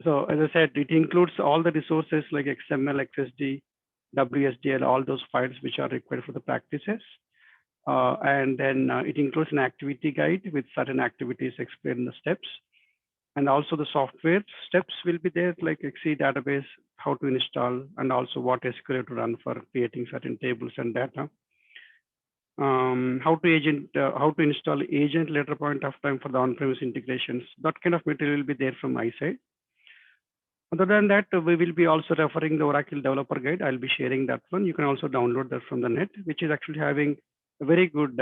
So as I said, it includes all the resources like XML, XSD, WSDL, all those files which are required for the practices. And then it includes an activity guide with certain activities explain the steps. And also the software steps will be there, like XC database, how to install, and also what SQL to run for creating certain tables and data. How to install agent later point of time for the on-premise integrations. That kind of material will be there from my side. Other than that, we will be also referring the Oracle Developer Guide. I'll be sharing that one. You can also download that from the net, which is actually having a very good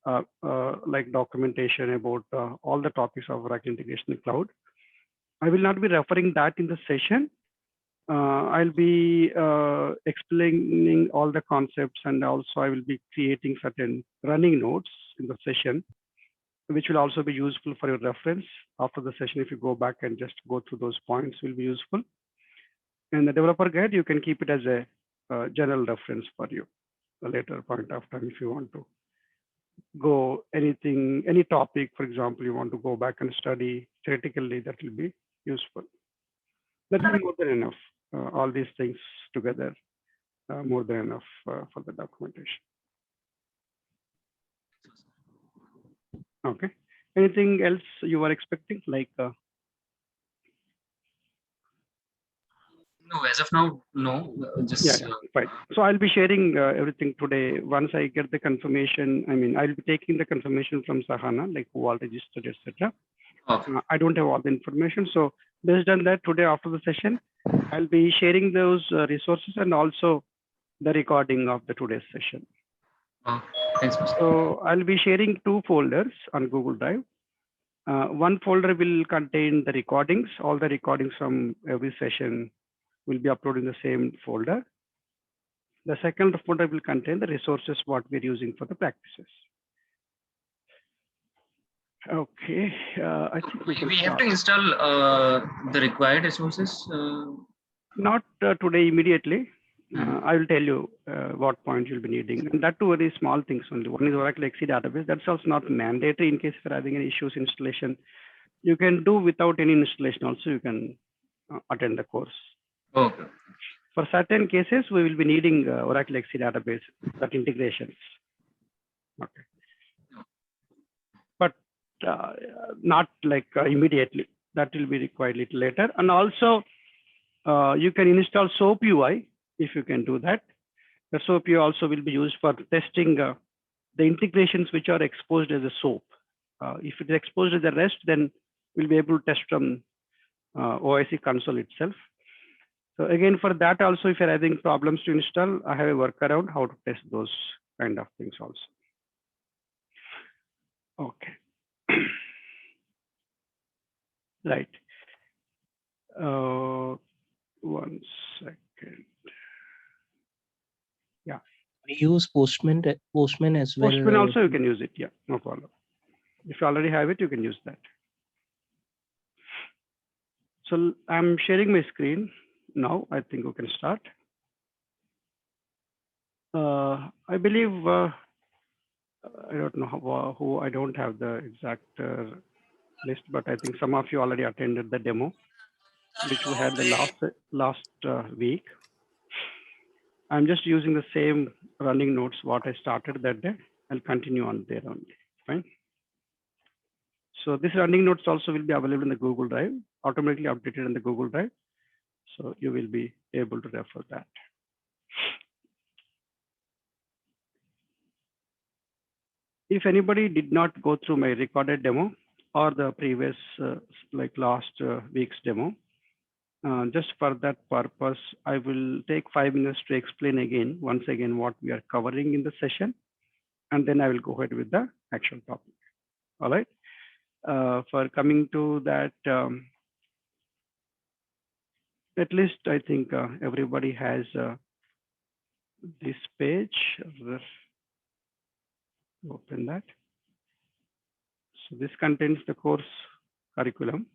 like documentation about all the topics of Oracle Integration Cloud. I will not be referring that in the session. I'll be explaining all the concepts, and also I will be creating certain running notes in the session, which will also be useful for your reference after the session. If you go back and just go through those points, will be useful. And the developer guide, you can keep it as a general reference for you a later point of time if you want to go anything, any topic, for example, you want to go back and study theoretically, that will be useful. That will be more than enough. All these things together, more than enough for the documentation. Okay. Anything else you were expecting? Like no, as of now, no. Just yeah, fine. So I'll be sharing everything today. Once I get the confirmation, I mean, I'll be taking the confirmation from Sahana, like who all registered, etc. okay. I don't have all the information. So based on that, today after the session, I'll be sharing those resources and also the recording of the today's session. Thanks, Mr. So I'll be sharing 2 folders on Google Drive. One folder will contain the recordings. All the recordings from every session will be uploaded in the same folder. The second folder will contain the resources what we're using for the practices. Okay, I think we have to install the required resources. Not today immediately. I will tell you what point you'll be needing, and that 2 very small things only. One is Oracle XC database. That's also not mandatory in case you're having any issues installation. You can do without any installation. Also, you can attend the course. Okay. For certain cases, we will be needing Oracle XC database, that integrations. Okay. But not like immediately. That will be required little later. And also, you can install SOAP UI if you can do that. The SOAP UI also will be used for testing the integrations which are exposed as a SOAP. If it is exposed as a REST, then we'll be able to test from OIC console itself. So again, for that also, if you're having problems to install, I have a workaround how to test those kind of things also. Okay. Right. 1 second. Yeah. We use Postman as well. Postman also you can use it. Yeah, no problem. If you already have it, you can use that. So I'm sharing my screen now. I think we can start. I believe I don't know who I don't have the exact list, but I think some of you already attended the demo, which we had the last week. I'm just using the same running notes what I started that day. I'll continue on there only. Fine. So this running notes also will be available in the Google Drive, automatically updated in the Google Drive. So you will be able to refer that. If anybody did not go through my recorded demo or the previous like last week's demo, just for that purpose, I will take 5 minutes to explain again, once again, what we are covering in the session, and then I will go ahead with the actual topic. All right. For coming to that, at least I think everybody has this page. Open that. So this contains the course curriculum.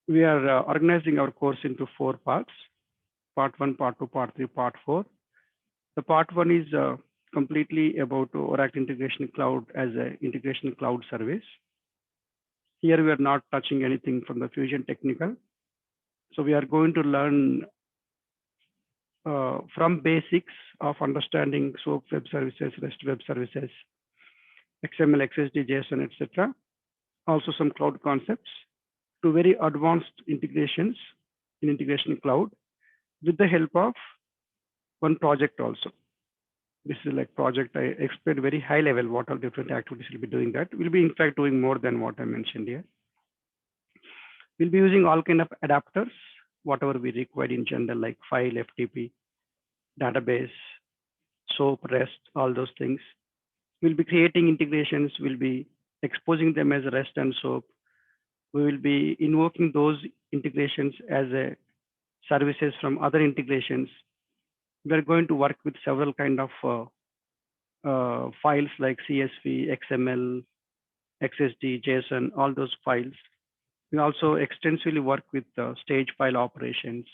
We are organizing our course into 4 parts: part 1, part 2, part 3, part 4. The part 1 is completely about Oracle Integration Cloud as an integration cloud service. Here we are not touching anything from the Fusion Technical. So we are going to learn from basics of understanding SOAP web services, REST web services, XML, XSD, JSON, etc. Also some cloud concepts to very advanced integrations in integration cloud with the help of one project also. This is like project I explained very high level what all different activities will be doing that. We'll be in fact doing more than what I mentioned here. We'll be using all kind of adapters, whatever we require in general, like file, FTP, database, SOAP, REST, all those things. We'll be creating integrations, we'll be exposing them as REST and SOAP. We will be invoking those integrations as a services from other integrations. We're going to work with several kind of files like CSV, XML, XSD, JSON, all those files. We also extensively work with stage file operations,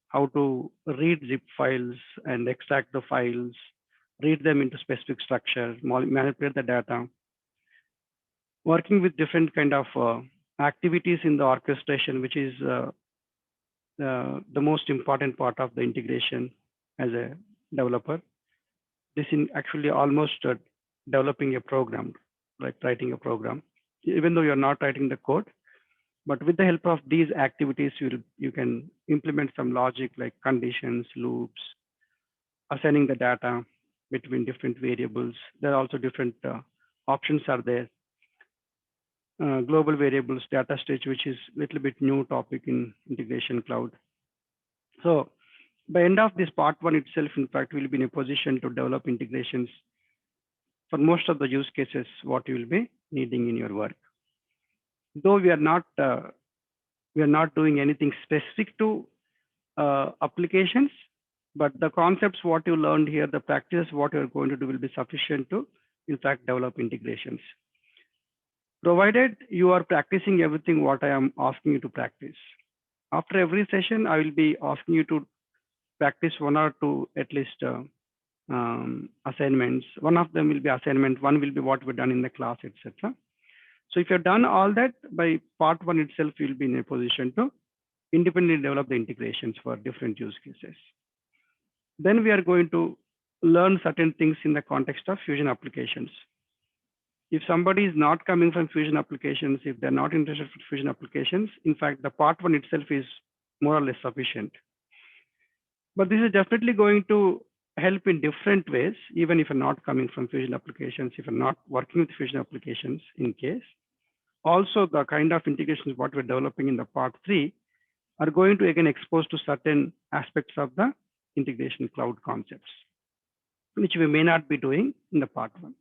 how to read zip files and extract the files, read them into specific structure, manipulate the data. Working with different kind of activities in the orchestration, which is the most important part of the integration as a developer. This is actually almost developing a program, like writing a program, even though you're not writing the code. But with the help of these activities, you can implement some logic like conditions, loops, assigning the data between different variables. There are also different options are there. Global variables, data stage, which is a little bit new topic in integration cloud. So by end of this part one itself, in fact, we'll be in a position to develop integrations for most of the use cases, what you will be needing in your work. Though we are not doing anything specific to applications, but the concepts what you learned here, the practice what you're going to do will be sufficient to, in fact, develop integrations. Provided you are practicing everything what I am asking you to practice. After every session, I will be asking you to practice one or two at least assignments. One of them will be assignment, one will be what we've done in the class, etc. So if you've done all that, by part one itself, you'll be in a position to independently develop the integrations for different use cases. Then we are going to learn certain things in the context of Fusion applications. If somebody is not coming from Fusion applications, if they're not interested in Fusion applications, in fact, the part one itself is more or less sufficient. But this is definitely going to help in different ways, even if you're not coming from Fusion applications, if you're not working with Fusion applications in case. Also, the kind of integrations what we're developing in the part three are going to again expose to certain aspects of the integration cloud concepts, which we may not be doing in the part one.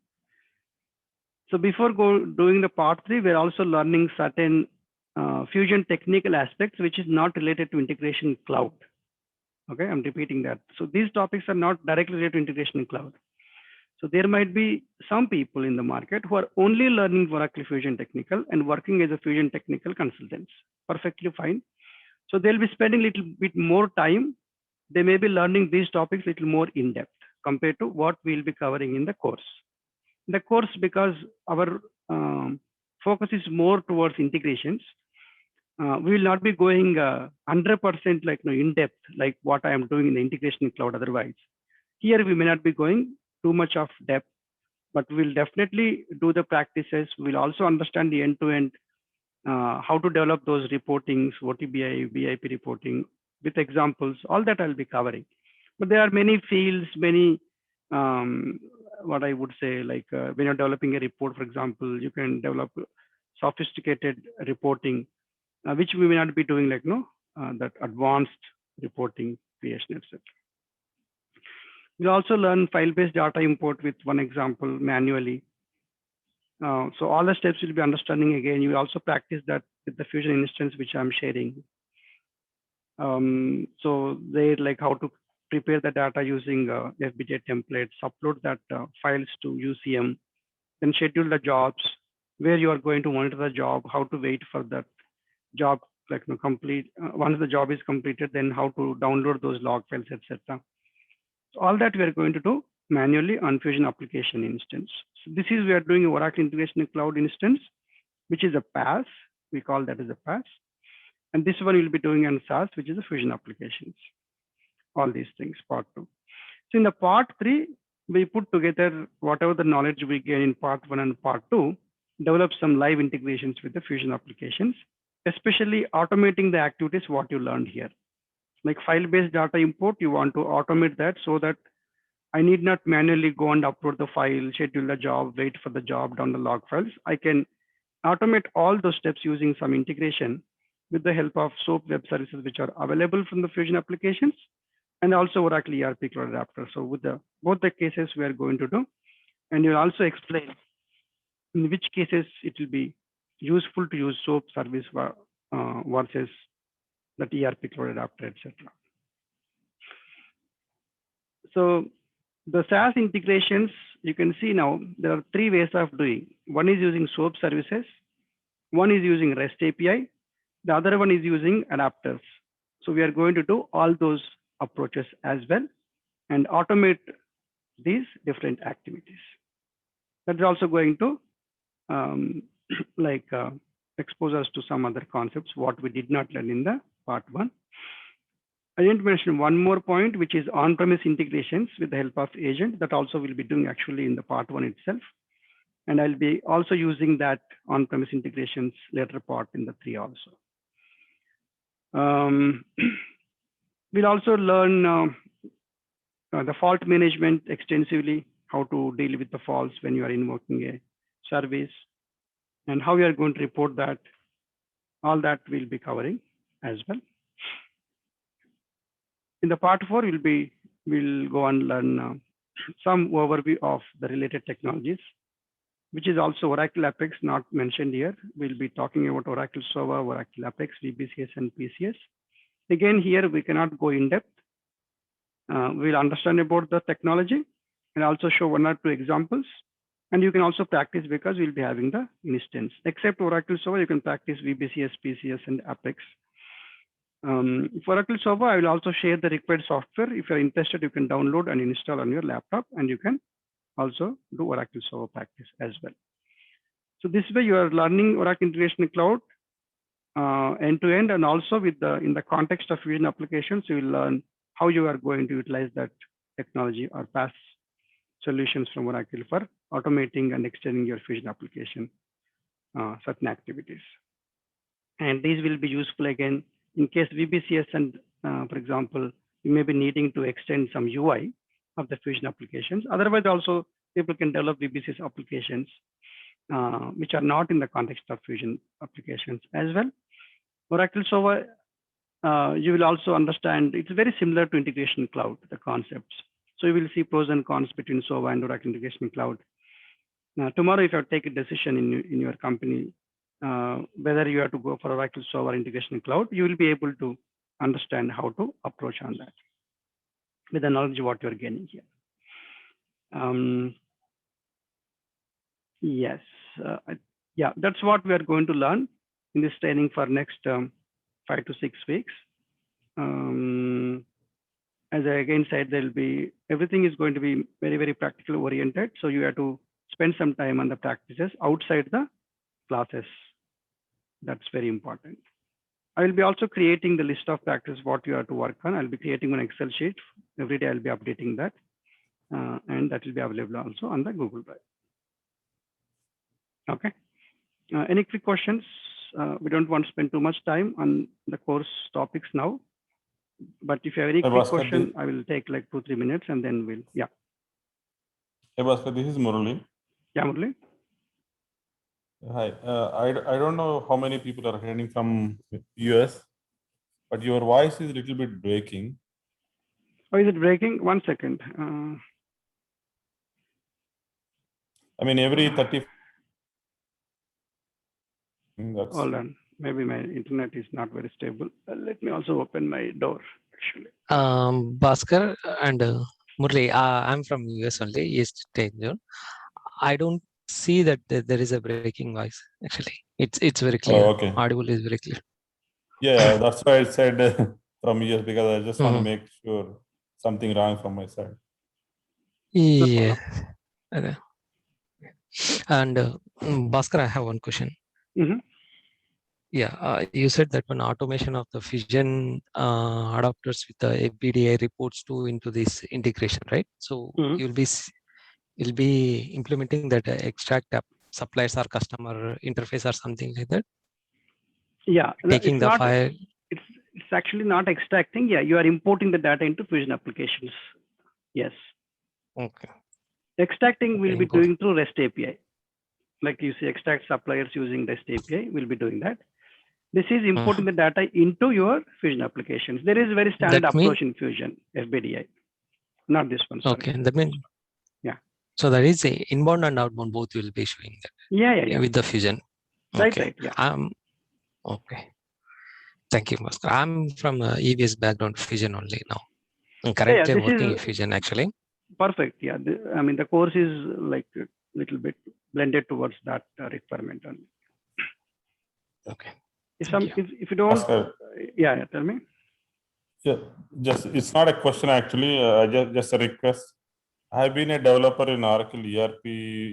So before doing the part three, we're also learning certain Fusion technical aspects, which is not related to integration cloud. Okay, I'm repeating that. So these topics are not directly related to integration cloud. So there might be some people in the market who are only learning Oracle Fusion Technical and working as a Fusion Technical consultants. Perfectly fine. So they'll be spending a little bit more time. They may be learning these topics a little more in depth compared to what we'll be covering in the course. The course, because our focus is more towards integrations, we will not be going 100% like in depth, like what I am doing in the integration cloud otherwise. Here we may not be going too much of depth, but we'll definitely do the practices. We'll also understand the end-to-end, how to develop those reportings, OTBI, BIP reporting with examples, all that I'll be covering. But there are many fields, many, what I would say, like when you're developing a report, for example, you can develop sophisticated reporting, which we may not be doing like, that advanced reporting creation, etc. We'll also learn file-based data import with one example manually. So all the steps will be understanding again. You will also practice that with the Fusion instance, which I'm sharing. So they like how to prepare the data using FBJ templates, upload that files to UCM, then schedule the jobs, where you are going to monitor the job, how to wait for that job like complete. Once the job is completed, then how to download those log files, etc. So all that we are going to do manually on Fusion application instance. So this is we are doing Oracle Integration Cloud instance, which is a PaaS. We call that as a PaaS. And this one we'll be doing on SaaS, which is the Fusion applications. All these things, part 2. So in the part 3, we put together whatever the knowledge we gain in part 1 and part 2, develop some live integrations with the Fusion applications, especially automating the activities what you learned here. Like file-based data import, you want to automate that so that I need not manually go and upload the file, schedule the job, wait for the job, down the log files. I can automate all those steps using some integration with the help of SOAP web services, which are available from the Fusion applications, and also Oracle ERP Cloud Adapter. So with both the cases we are going to do, and you'll also explain in which cases it will be useful to use SOAP service versus that ERP Cloud Adapter, etc. So the SaaS integrations, you can see now there are 3 ways of doing. One is using SOAP services, one is using REST API, the other one is using adapters. So we are going to do all those approaches as well and automate these different activities. That is also going to expose us to some other concepts what we did not learn in the part 1. I didn't mention one more point, which is on-premise integrations with the help of agent. That also will be doing actually in the part 1 itself. And I'll be also using that on-premise integrations later part in the 3 also. We'll also learn the fault management extensively, how to deal with the faults when you are invoking a service, and how you are going to report that. All that we'll be covering as well. In the part 4, we'll go and learn some overview of the related technologies, which is also Oracle Apex, not mentioned here. We'll be talking about Oracle Server, Oracle Apex, VBCS, and PCS. Again, here we cannot go in depth. We'll understand about the technology and also show 1 or 2 examples. And you can also practice because we'll be having the instance. Except Oracle Server, you can practice VBCS, PCS, and Apex. For Oracle Server, I will also share the required software. If you're interested, you can download and install on your laptop, and you can also do Oracle Server practice as well. So this way you are learning Oracle Integration Cloud end to end, and also with in the context of Fusion applications, you will learn how you are going to utilize that technology or PaaS solutions from Oracle for automating and extending your Fusion application certain activities. And these will be useful again in case VBCS and for example, you may be needing to extend some UI of the Fusion applications. Otherwise, also people can develop VBCS applications which are not in the context of Fusion applications as well. Oracle Server, you will also understand it's very similar to Integration Cloud, the concepts. So you will see pros and cons between Server and Oracle Integration Cloud. Now, tomorrow, if you take a decision in your company, whether you have to go for Oracle Server Integration Cloud, you will be able to understand how to approach on that with the knowledge of what you're gaining here. Yes, yeah, that's what we are going to learn in this training for next 5 to 6 weeks. As I again said, there'll be everything is going to be very, very practical oriented. So you have to spend some time on the practices outside the classes. That's very important. I will be also creating the list of practices what you have to work on. I'll be creating an Excel sheet. Every day I'll be updating that. And that will be available also on the Google Drive. Okay. Any quick questions? We don't want to spend too much time on the course topics now. But if you have any quick question, I will take like 2-3 minutes and then we'll, yeah. Hey, Bhaskar, this is Murali. Yeah, Murali. Hi, I don't know how many people are attending from US, but your voice is a little bit breaking. Oh, is it breaking? 1 second. I mean, every 30. Hold on. Maybe my internet is not very stable. Let me also open my door, actually. Bhaskar and Murali, I'm from US only, East Time Zone. I don't see that there is a breaking voice, actually. It's very clear. Oh, okay. Audible is very clear. Yeah, that's why I said from US, because I just want to make sure something wrong from my side. Yeah. Okay. And Bhaskar, I have one question. Yeah, you said that one automation of the Fusion adapters with the FBDI reports to into this integration, right? So Mhm. you'll be implementing that extract app suppliers or customer interface or something like that, Yeah, no, taking it's the not. file. It's actually not extracting. Yeah, you are importing the data into Fusion applications. Yes, Okay. extracting will Okay, be good. doing through REST API. Like you see, extract suppliers using REST API will be doing that. This is importing the data into your Fusion applications. There is a very standard That mean approach in Fusion FBDI, not this one. Sorry. okay. That mean Yeah. So that is a inbound and outbound both will be showing that Yeah. with the Fusion. Right. Okay. Yeah. Okay. Thank you, Master. I'm from EBS background, Fusion only now. I'm currently This working is in Fusion actually. perfect. Yeah. I mean, the course is like a little bit blended towards that requirement only. Okay. If you don't, Bhaskar. yeah, tell me. Yeah, just it's not a question actually. Just a request. I have been a developer in Oracle ERP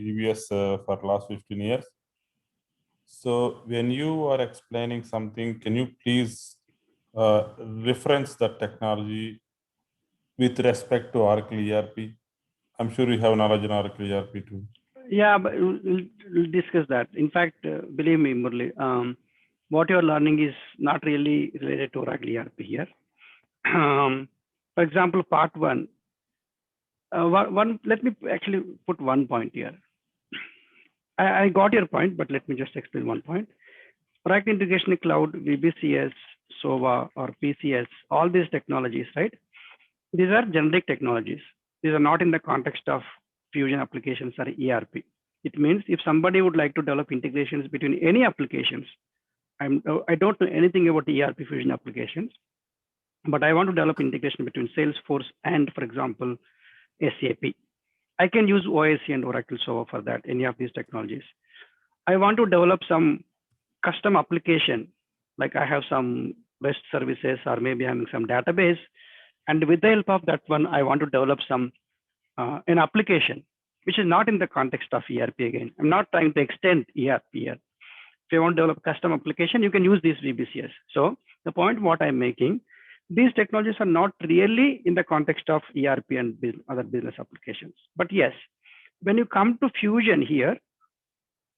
EBS for last 15 years. So when you are explaining something, can you please reference the technology with respect to Oracle ERP? I'm sure you have knowledge in Oracle ERP too. Yeah, but we'll discuss that. In fact, believe me, Murli, what you're learning is not really related to Oracle ERP here. For example, part one. Let me actually put one point here. I got your point, but let me just explain one point. Oracle Integration Cloud, VBCS, SOA, or PCS, all these technologies, right? These are generic technologies. These are not in the context of Fusion applications or ERP. It means if somebody would like to develop integrations between any applications, I don't know anything about ERP Fusion applications, but I want to develop integration between Salesforce and, for example, SAP. I can use OSC and Oracle SOA for that, any of these technologies. I want to develop some custom application, like I have some REST services or maybe having some database. And with the help of that one, I want to develop some an application, which is not in the context of ERP again. I'm not trying to extend ERP here. If you want to develop a custom application, you can use these VBCS. So the point what I'm making, these technologies are not really in the context of ERP and other business applications. But yes, when you come to Fusion here,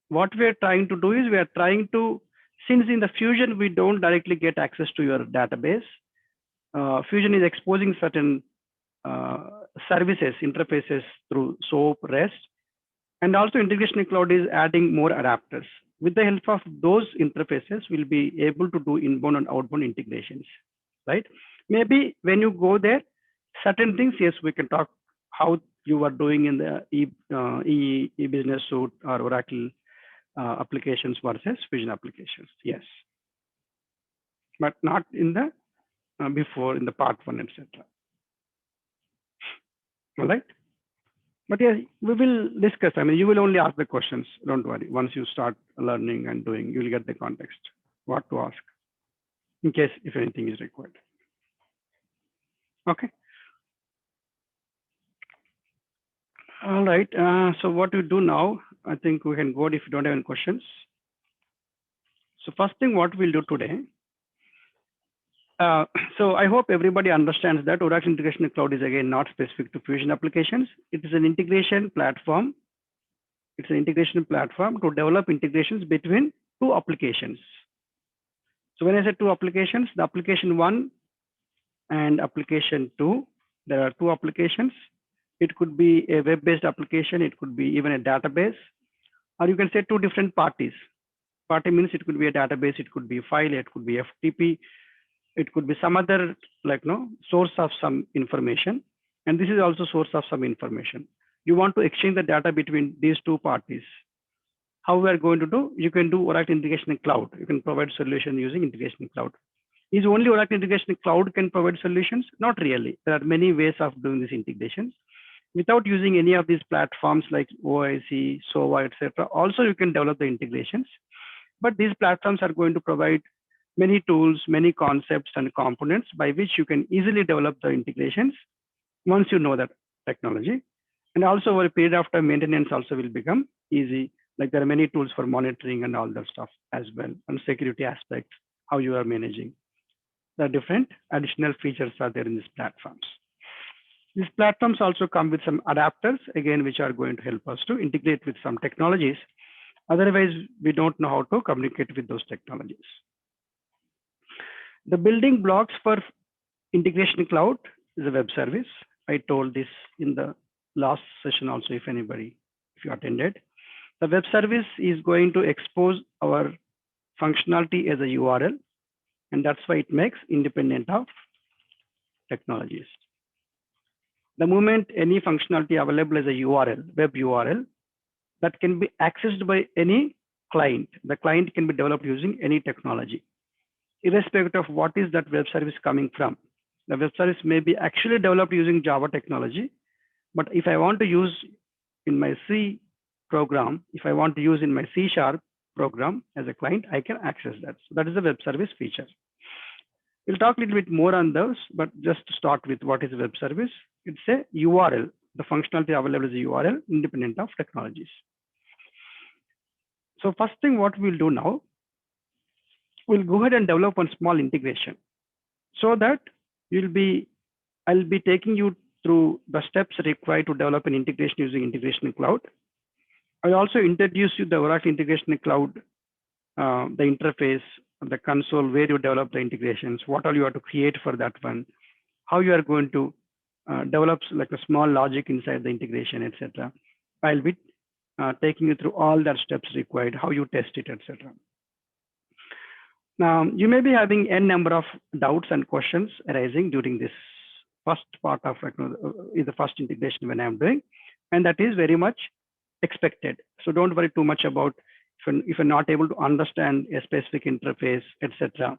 what we are trying to do is we are trying to, since in the Fusion, we don't directly get access to your database, Fusion is exposing certain services, interfaces through SOAP, REST, and also Integration Cloud is adding more adapters. With the help of those interfaces, we'll be able to do inbound and outbound integrations, right? Maybe when you go there, certain things, yes, we can talk how you are doing in the e-business suite or Oracle applications versus Fusion applications, yes. But not in the before in the part one, etc. All right. But yes, we will discuss. I mean, you will only ask the questions. Don't worry. Once you start learning and doing, you'll get the context, what to ask, in case if anything is required. Okay. All right. So what we do now, I think we can go if you don't have any questions. So first thing what we'll do today. So I hope everybody understands that Oracle Integration Cloud is again not specific to Fusion applications. It is an integration platform. It's an integration platform to develop integrations between two applications. So when I say two applications, the application 1 and application 2, there are two applications. It could be a web-based application. It could be even a database, or you can say two different parties. Party means it could be a database. It could be a file. It could be FTP. It could be some other source of some information. And this is also source of some information. You want to exchange the data between these two parties. How we are going to do? You can do Oracle Integration Cloud. You can provide solution using Integration Cloud. Is only Oracle Integration Cloud can provide solutions? Not really. There are many ways of doing these integrations. Without using any of these platforms like OIC, SOA, etc. Also, you can develop the integrations. But these platforms are going to provide many tools, many concepts and components by which you can easily develop the integrations once you know that technology. And also over a period of time, maintenance also will become easy Like there are many tools for monitoring and all that stuff as well, and security aspects, how you are managing. The different additional features are there in these platforms. These platforms also come with some adapters, again, which are going to help us to integrate with some technologies. Otherwise, we don't know how to communicate with those technologies. The building blocks for integration cloud is a web service. I told this in the last session also, if you attended. The web service is going to expose our functionality as a URL, and that's why it makes independent of technologies. The moment any functionality available as a URL, web URL, that can be accessed by any client. The client can be developed using any technology, irrespective of what is that web service coming from. The web service may be actually developed using Java technology, but if I want to use in my C program, if I want to use in my C# program as a client, I can access that. So that is the web service feature. We'll talk a little bit more on those, but just to start with what is a web service, it's a URL. The functionality available is a URL independent of technologies. So first thing what we'll do now, we'll go ahead and develop one small integration so that I'll be taking you through the steps required to develop an integration using Integration Cloud. I'll also introduce you the Oracle Integration Cloud, the interface, the console where you develop the integrations, what all you have to create for that one, how you are going to develop like a small logic inside the integration, etc. I'll be taking you through all that steps required, how you test it, etc. Now, you may be having n number of doubts and questions arising during this first part of is the first integration when I'm doing, and that is very much expected. So don't worry too much about if you're not able to understand a specific interface, etc.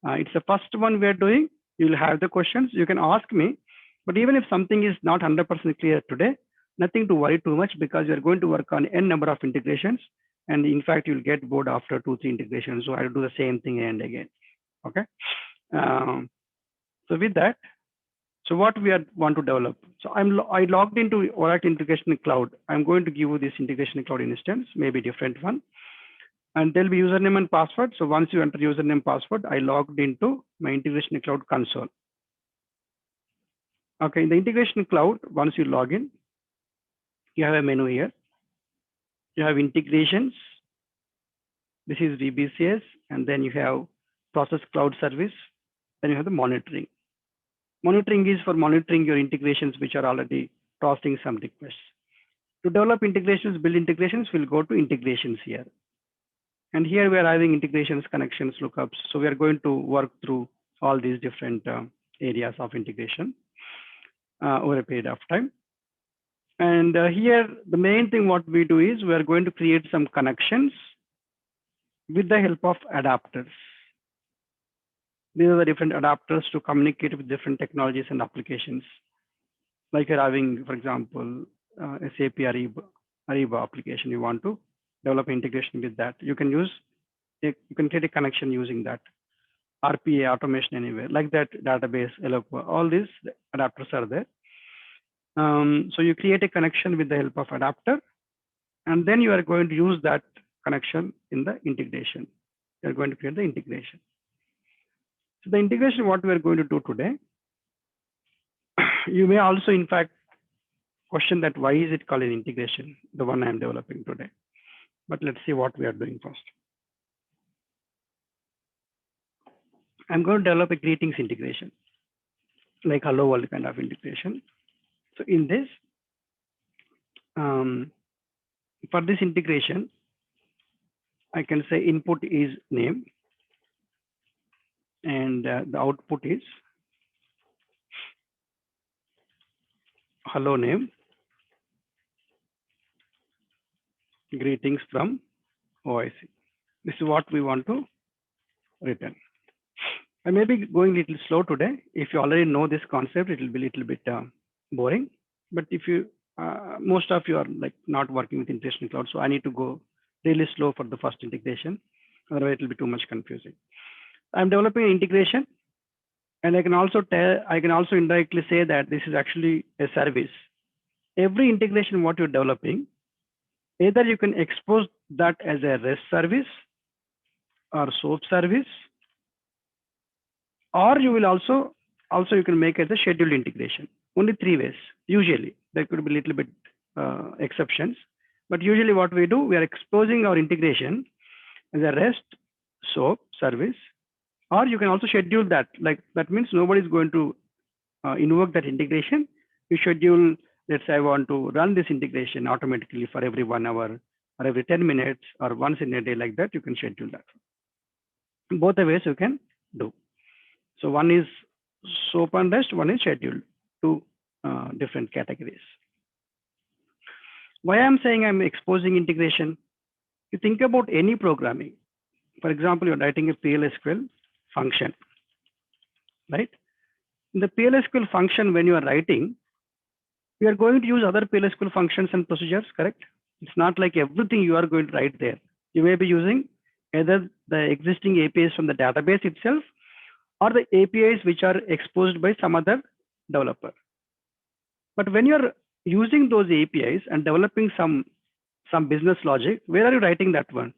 It's the first one we're doing. You'll have the questions. You can ask me, but even if something is not 100% clear today, nothing to worry too much because you're going to work on n number of integrations. And in fact, you'll get bored after 2-3 integrations. So I'll do the same thing again and again. Okay. So with that, so what we want to develop. So I logged into Oracle Integration Cloud. I'm going to give you this Integration Cloud instance, maybe different one. And there'll be username and password. So once you enter username and password, I logged into my Integration Cloud console. Okay, in the Integration Cloud, once you log in, you have a menu here. You have integrations. This is VBCS, and then you have process cloud service. Then you have the monitoring. Monitoring is for monitoring your integrations which are already processing some requests. To develop integrations, build integrations, we'll go to integrations here. And here we are having integrations, connections, lookups. So we are going to work through all these different areas of integration over a period of time. And here, the main thing what we do is we are going to create some connections with the help of adapters. These are the different adapters to communicate with different technologies and applications. Like you're having, for example, SAP Ariba application. You want to develop integration with that. You can create a connection using that. RPA, automation anywhere, like that, database, Eloqua, all these adapters are there. So you create a connection with the help of adapter, and then you are going to use that connection in the integration. You're going to create the integration. So the integration, what we are going to do today, you may also, in fact, question that why is it called an integration, the one I'm developing today. But let's see what we are doing first. I'm going to develop a greetings integration, like hello world kind of integration. So in this, for this integration, I can say input is name, and the output is hello name, greetings from OIC. This is what we want to return. I may be going a little slow today. If you already know this concept, it will be a little bit boring. But if you, most of you are like not working with Integration Cloud, so I need to go really slow for the first integration. Otherwise, it will be too much confusing. I'm developing an integration, and I can also indirectly say that this is actually a service. Every integration what you're developing, Either you can expose that as a REST service or SOAP service, or you will also you can make it as a scheduled integration. Only 3 ways. Usually there could be a little bit exceptions, but usually what we do, we are exposing our integration as a REST SOAP service, or you can also schedule that. Like that means nobody is going to invoke that integration. You schedule, let's say I want to run this integration automatically for every 1 hour or every 10 minutes or once in a day, like that. You can schedule that. Both the ways you can do. So one is SOAP and REST, one is scheduled, 2 different categories. Why I'm saying I'm exposing integration? You think about any programming. For example, you're writing a PLSQL function, right? In the PLSQL function, when you are writing, we are going to use other PLSQL functions and procedures, correct? It's not like everything you are going to write there. You may be using either the existing APIs from the database itself or the APIs which are exposed by some other developer. But when you're using those APIs and developing some business logic, where are you writing that one?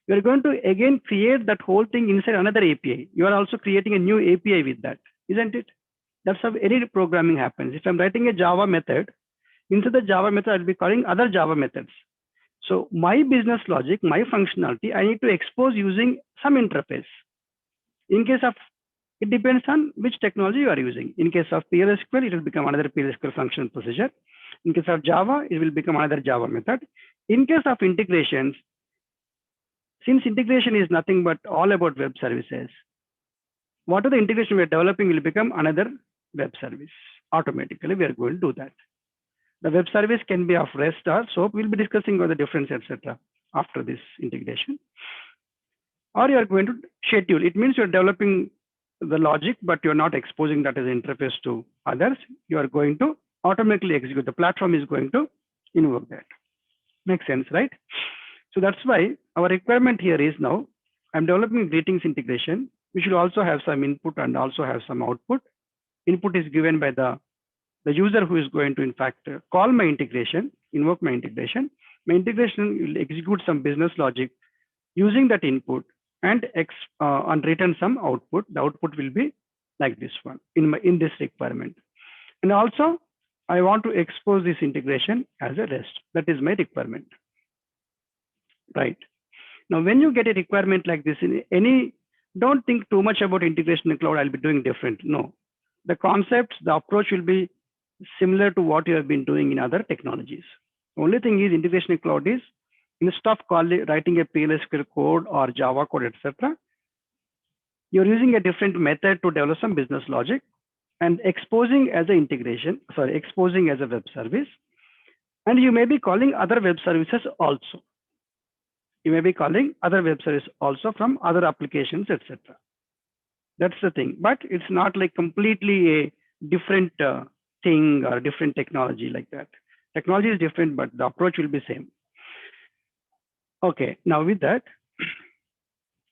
You're going to again create that whole thing inside another API. You are also creating a new API with that, isn't it? That's how any programming happens. If I'm writing a Java method, inside the Java method, I'll be calling other Java methods. So my business logic, my functionality, I need to expose using some interface. In case of, it depends on which technology you are using. In case of PLSQL, it will become another PLSQL function procedure. In case of Java, it will become another Java method. In case of integrations, since integration is nothing but all about web services, what are the integration we are developing will become another web service. Automatically, we are going to do that. The web service can be of REST or SOAP. We'll be discussing about the difference, etc. after this integration. Or you are going to schedule. It means you're developing the logic, but you're not exposing that as an interface to others. You are going to automatically execute. The platform is going to invoke that. Makes sense, right? So that's why our requirement here is now I'm developing greetings integration. We should also have some input and also have some output. Input is given by the user who is going to, in fact, call my integration, invoke my integration. My integration will execute some business logic using that input and return some output. The output will be like this one in this requirement. And also, I want to expose this integration as a REST. That is my requirement. Right. Now, when you get a requirement like this, don't think too much about integration in cloud. I'll be doing different. No, the concepts, the approach will be similar to what you have been doing in other technologies. The only thing is integration in cloud is instead of writing a PLSQL code or Java code, etc., you're using a different method to develop some business logic and exposing as an integration, exposing as a web service. And you may be calling other web services also. You may be calling other web services also from other applications, etc. That's the thing. But it's not like completely a different thing or different technology like that. Technology is different, but the approach will be same. Okay, now with that,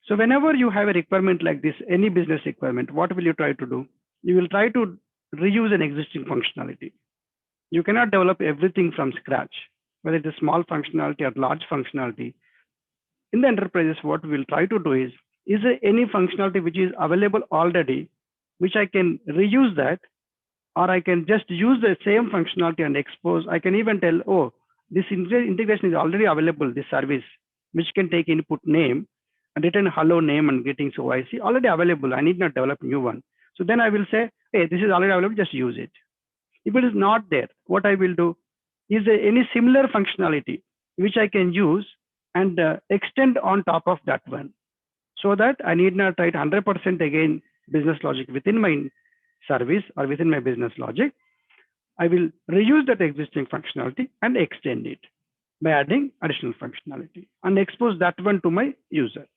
so whenever you have a requirement like this, any business requirement, what will you try to do? You will try to reuse an existing functionality. You cannot develop everything from scratch, whether it's a small functionality or large functionality. In the enterprises, what we'll try to do is there any functionality which is available already, which I can reuse that, or I can just use the same functionality and expose. I can even tell, oh, this integration is already available, this service, which can take input name and return hello name and greetings OIC, already available. I need not develop a new one. So then I will say, hey, this is already available, just use it. If it is not there, what I will do, is there any similar functionality which I can use and extend on top of that one, so that I need not write 100% again business logic within my service or within my business logic. I will reuse that existing functionality and extend it by adding additional functionality and expose that one to my user.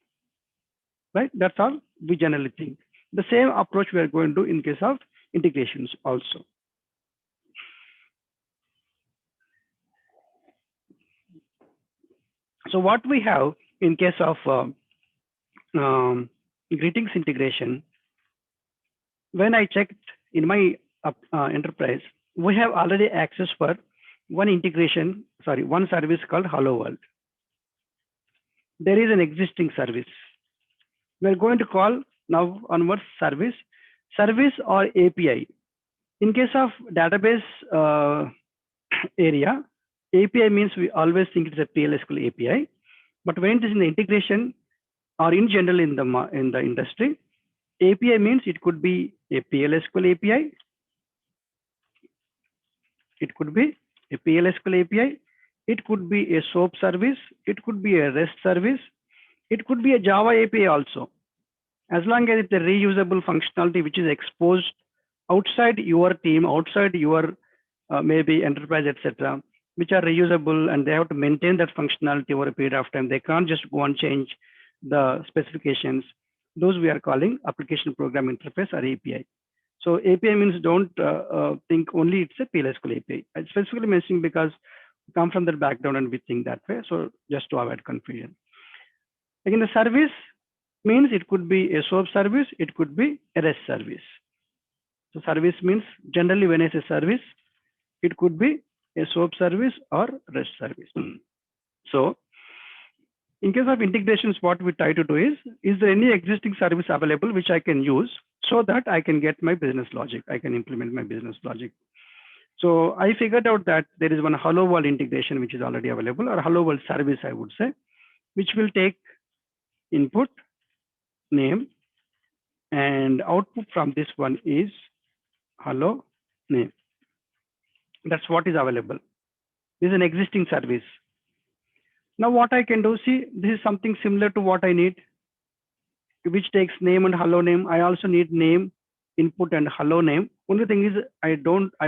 Right? That's how we generally think. The same approach we are going to do in case of integrations also. So what we have in case of greetings integration, when I checked in my enterprise, we have already access for one service called Hello World. There is an existing service. We're going to call now onwards service or API. In case of database area, API means we always think it's a PLSQL API. But when it is in the integration or in general in the industry, API means it could be a PLSQL API. It could be a PLSQL API. It could be a SOAP service. It could be a REST service. It could be a Java API also. As long as it's a reusable functionality which is exposed outside your team, outside your maybe enterprise, etc., which are reusable, and they have to maintain that functionality over a period of time. They can't just go and change the specifications. Those we are calling application program interface or API. So API means don't think only it's a PLSQL API. I specifically mentioning because we come from that background and we think that way. So just to avoid confusion. Again, the service means it could be a SOAP service, it could be a REST service. So service means generally when I say service, it could be a SOAP service or REST service. So in case of integrations, what we try to do is there any existing service available which I can use so that I can get my business logic, I can implement my business logic. So I figured out that there is one Hello World integration which is already available, or Hello World service, I would say, which will take input, name, and output from this one is hello name. That's what is available. This is an existing service. Now what I can do, see, this is something similar to what I need, which takes name and hello name. I also need name, input, and hello name. Only thing is I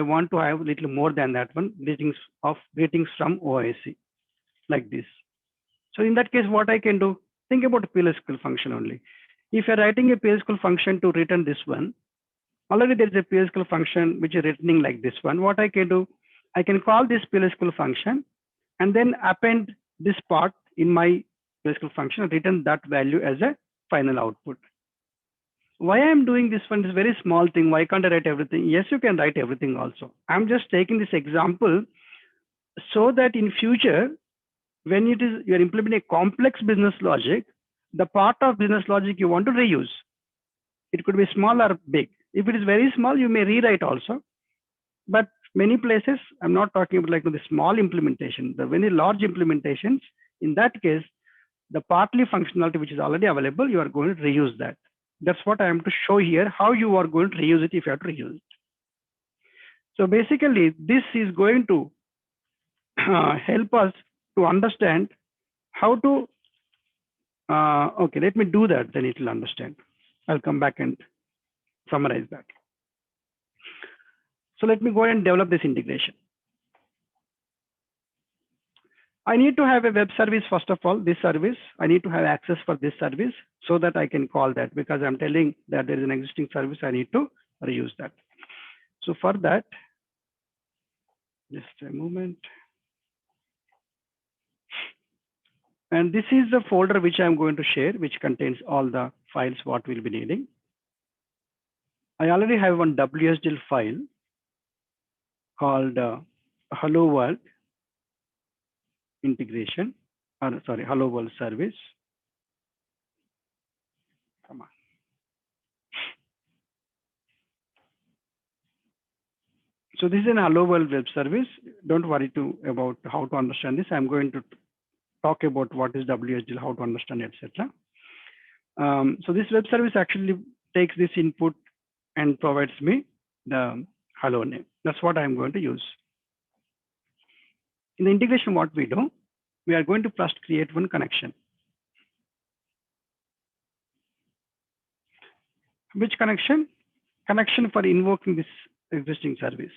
want to have a little more than that one, greetings from OIC, like this. So in that case, what I can do, think about a PLSQL function only. If you're writing a PLSQL function to return this one, already there is a PLSQL function which is returning like this one. What I can do, I can call this PLSQL function and then append this part in my PLSQL function and return that value as a final output. Why I'm doing this one is very small thing. Why can't I write everything? Yes, you can write everything also. I'm just taking this example so that in future, when you're implementing a complex business logic, the part of business logic you want to reuse. It could be small or big. If it is very small, you may rewrite also. But many places, I'm not talking about like the small implementation, the very large implementations. In that case, the partly functionality which is already available, you are going to reuse that. That's what I am to show here, how you are going to reuse it if you have to reuse it. So basically, this is going to help us to understand how to, okay, let me do that, then it will understand. I'll come back and summarize that. So let me go ahead and develop this integration. I need to have a web service, first of all, this service. I need to have access for this service so that I can call that, because I'm telling that there is an existing service, I need to reuse that. So for that, just a moment. And this is the folder which I'm going to share, which contains all the files what we'll be needing. I already have one WSDL file called Hello World integration, or sorry, Hello World service. Come on. So this is an Hello World web service. Don't worry about how to understand this. I'm going to talk about what is WSDL, how to understand, etc. So this web service actually takes this input and provides me the hello name. That's what I'm going to use. In the integration, what we do, we are going to first create one connection. Which connection? Connection for invoking this existing service.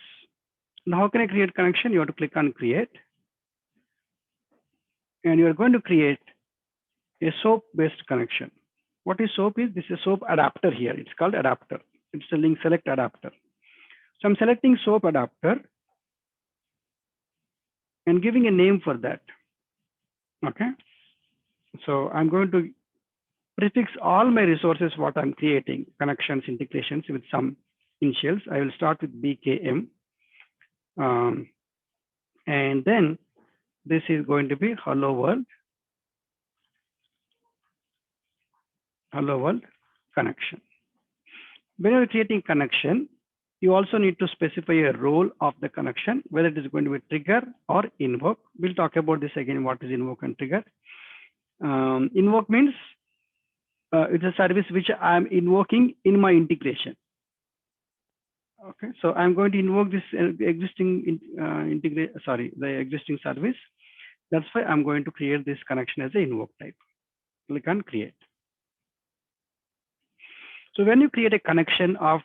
Now, how can I create connection? You have to click on create. And you are going to create a SOAP-based connection. What is SOAP is? This is a SOAP adapter here. It's called adapter. It's a link select adapter. So I'm selecting SOAP adapter and giving a name for that. Okay. So I'm going to prefix all my resources, what I'm creating, connections, integrations with some initials. I will start with BKM. And then this is going to be hello world connection. When you're creating connection, you also need to specify a role of the connection, whether it is going to be trigger or invoke. We'll talk about this again, what is invoke and trigger. Invoke means it's a service which I'm invoking in my integration. Okay, so I'm going to invoke this existing the existing service. That's why I'm going to create this connection as an invoke type. Click on create. So when you create a connection of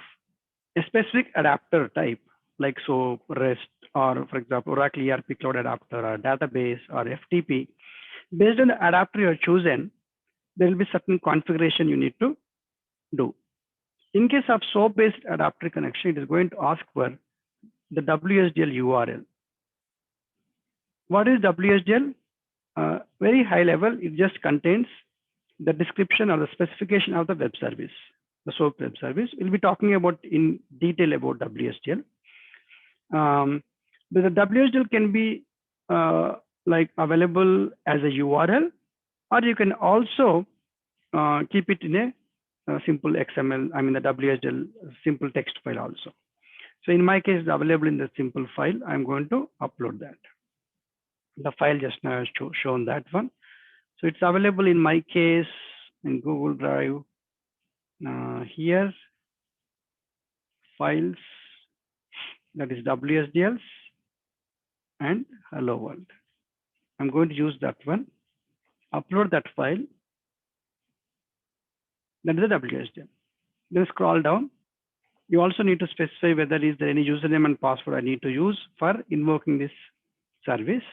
a specific adapter type, like so REST, or for example, Oracle ERP Cloud Adapter or database or FTP, based on the adapter you have chosen, there will be certain configuration you need to do. In case of SOAP-based adapter connection, it is going to ask for the WSDL URL. What is WSDL? Very high level, it just contains the description or the specification of the web service, the SOAP web service. We'll be talking about in detail about WSDL. But the WSDL can be like available as a URL, or you can also keep it in a simple XML, I mean the WSDL simple text file also. So in my case, it's available in the simple file. I'm going to upload that. The file just now has shown that one. So it's available in my case in Google Drive. Here, files, that is WSDLs and hello world. I'm going to use that one, upload that file. That is the WSDL. Then scroll down. You also need to specify whether is there any username and password I need to use for invoking this service.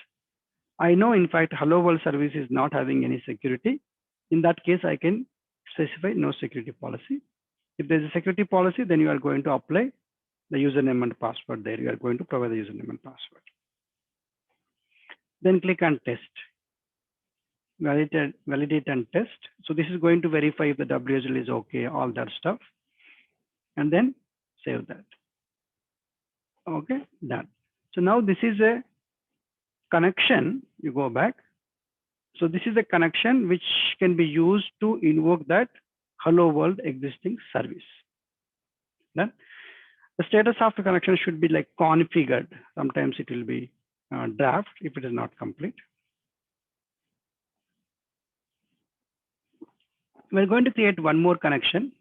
I know, in fact, hello world service is not having any security. In that case, I can specify no security policy. If there's a security policy, then you are going to apply the username and password there. You are going to provide the username and password. Then click on test. Validate and test. So this is going to verify if the WSDL is okay, all that stuff. And then save that. Okay, done. So now this is a connection. You go back. So this is a connection which can be used to invoke that hello world existing service. Then the status of the connection should be like configured. Sometimes it will be draft if it is not complete. We're going to create one more connection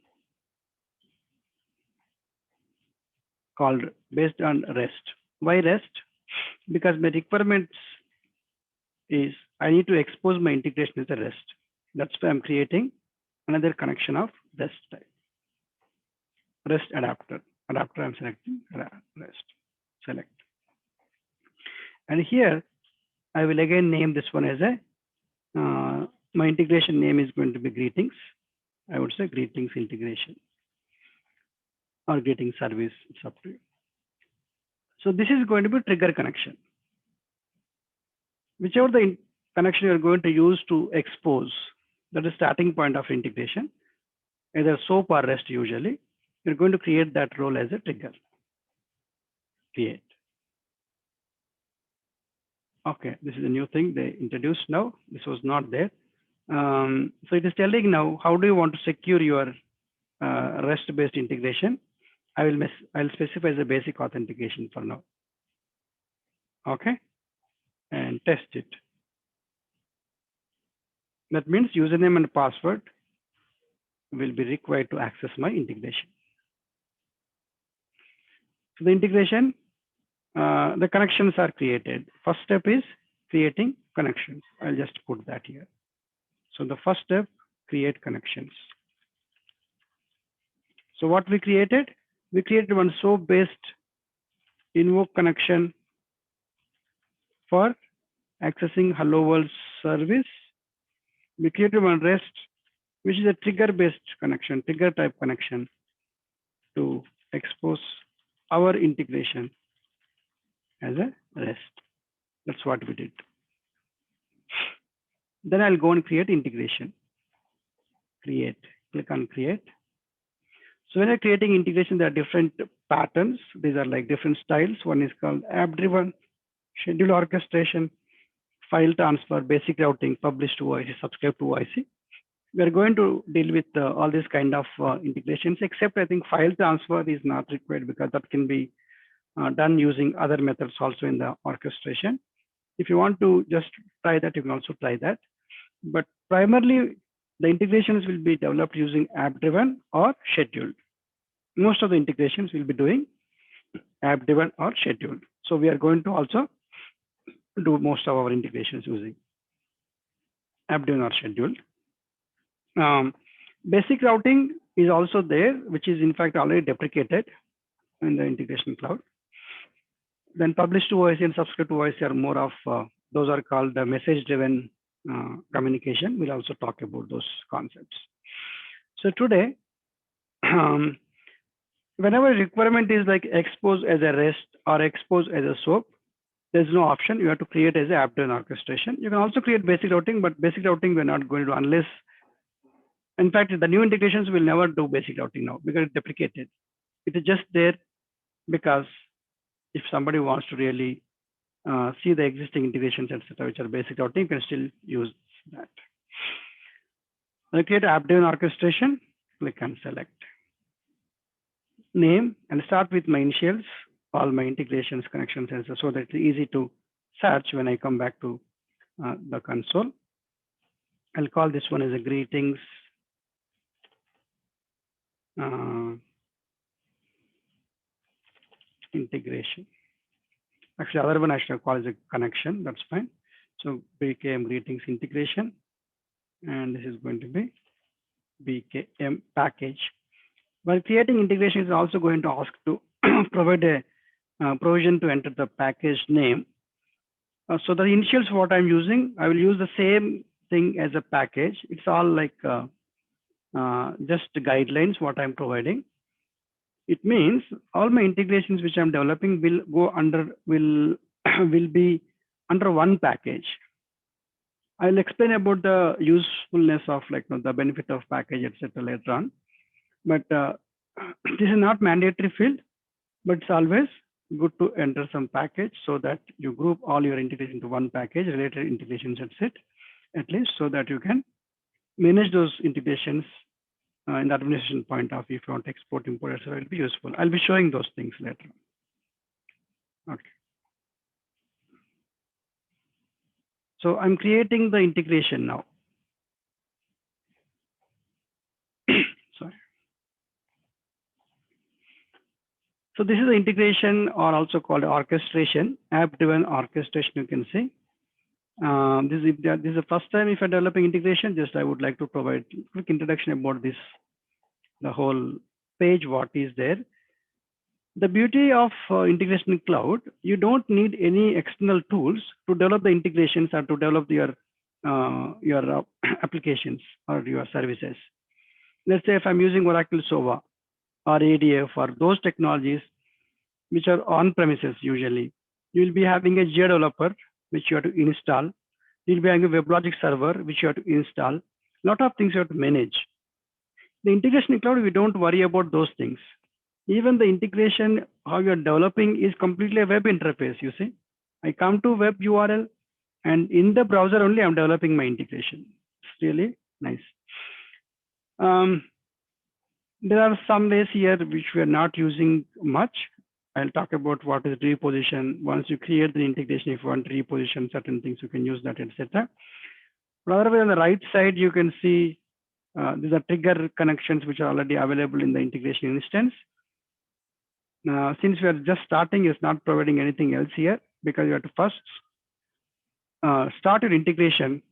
called based on REST. Why REST? Because my requirements is I need to expose my integration as a REST. That's why I'm creating another connection of REST type. REST adapter. Adapter I'm selecting REST. Select. And here I will again name this one as a my integration name is going to be greetings. I would say greetings integration or greetings service. It's up to you. So this is going to be trigger connection. Whichever the connection you're going to use to expose, that is starting point of integration, either SOAP or REST usually, you're going to create that role as a trigger. Create. Okay, this is a new thing they introduced now. This was not there. So it is telling now, how do you want to secure your REST-based integration? I'll specify as a basic authentication for now. Okay, and test it. That means username and password will be required to access my integration. So the integration, the connections are created. First step is creating connections. I'll just put that here. So the first step, create connections. So what we created one SOAP-based invoke connection for accessing hello world service. We created one REST, which is a trigger-based connection, trigger type connection to expose our integration as a REST. That's what we did. Then I'll go and create integration. Create, click on create. So when you're creating integration, there are different patterns. These are like different styles. One is called app-driven, schedule orchestration, file transfer, basic routing, publish to OIC, subscribe to OIC. We are going to deal with all these kind of integrations, except I think file transfer is not required because that can be done using other methods also in the orchestration. If you want to just try that, you can also try that. But primarily, the integrations will be developed using app-driven or scheduled. Most of the integrations will be doing app-driven or scheduled. So we are going to also do most of our integrations using app-driven or scheduled. Basic routing is also there, which is in fact already deprecated in the integration cloud. Then publish to OIC and subscribe to OIC are more of, those are called the message-driven communication. We'll also talk about those concepts. So today, whenever requirement is like expose as a REST or expose as a SOAP, there's no option. You have to create as a app-driven orchestration. You can also create basic routing, but basic routing we're not going to unless, in fact, the new integrations will never do basic routing now because it's deprecated. It is just there because if somebody wants to really see the existing integrations, etc., which are basic routing, you can still use that. I'll create app-driven orchestration, click and select name and start with my initials, all my integrations, connections, etc., so that it's easy to search when I come back to the console. I'll call this one as a greetings integration. Actually, other one I should call as a connection. That's fine. So BKM greetings integration, and this is going to be BKM package. While creating integration is also going to ask to provide a provision to enter the package name. So the initials what I'm using, I will use the same thing as a package. It's all like just guidelines what I'm providing. It means all my integrations which I'm developing will go under will be under one package. I'll explain about the usefulness of like the benefit of package, etc. later on. But this is not mandatory field, but it's always good to enter some package so that you group all your integration into one package, related integrations, etc. at least, so that you can manage those integrations in the administration point of view. If you want to export, import, etc., it will be useful. I'll be showing those things later. Okay. So I'm creating the integration now. Sorry. So this is the integration, or also called orchestration, app-driven orchestration, you can say. This is the first time if I'm developing integration, just I would like to provide a quick introduction about this, the whole page, what is there. The beauty of integration in cloud, you don't need any external tools to develop the integrations or to develop your applications or your services. Let's say if I'm using Oracle SOA or ADF or those technologies which are on premises usually, you'll be having a Jira developer which you have to install. You'll be having a WebLogic server which you have to install. A lot of things you have to manage. The integration in cloud, we don't worry about those things. Even the integration, how you're developing is completely a web interface, you see. I come to web URL and in the browser only I'm developing my integration. It's really nice. There are some ways here which we are not using much. I'll talk about what is reposition. Once you create the integration, if you want to reposition certain things, you can use that, etc. Otherwise, on the right side, you can see these are trigger connections which are already available in the integration instance. Since we are just starting, it's not providing anything else here because you have to first start your integration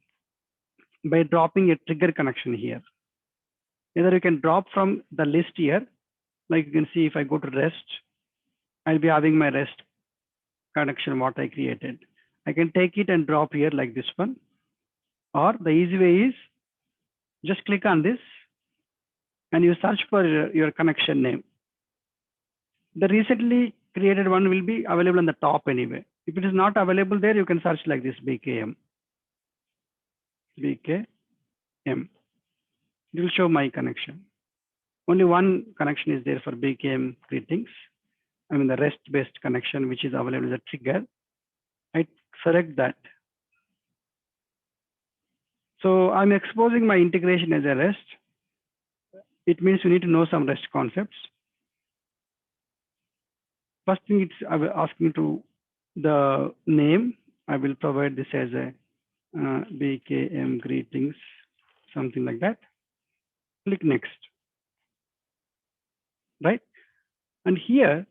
by dropping a trigger connection here. Either you can drop from the list here, like you can see if I go to REST, I'll be having my REST connection what I created. I can take it and drop here like this one. Or the easy way is just click on this and you search for your connection name. The recently created one will be available on the top anyway. If it is not available there, you can search like this BKM. BKM. It will show my connection. Only one connection is there for BKM greetings. I mean the REST-based connection, which is available as a trigger. I select that. So I'm exposing my integration as a REST. It means you need to know some REST concepts. First thing, I will ask me to the name. I will provide this as a BKM greetings, something like that. Click next. Right? And here,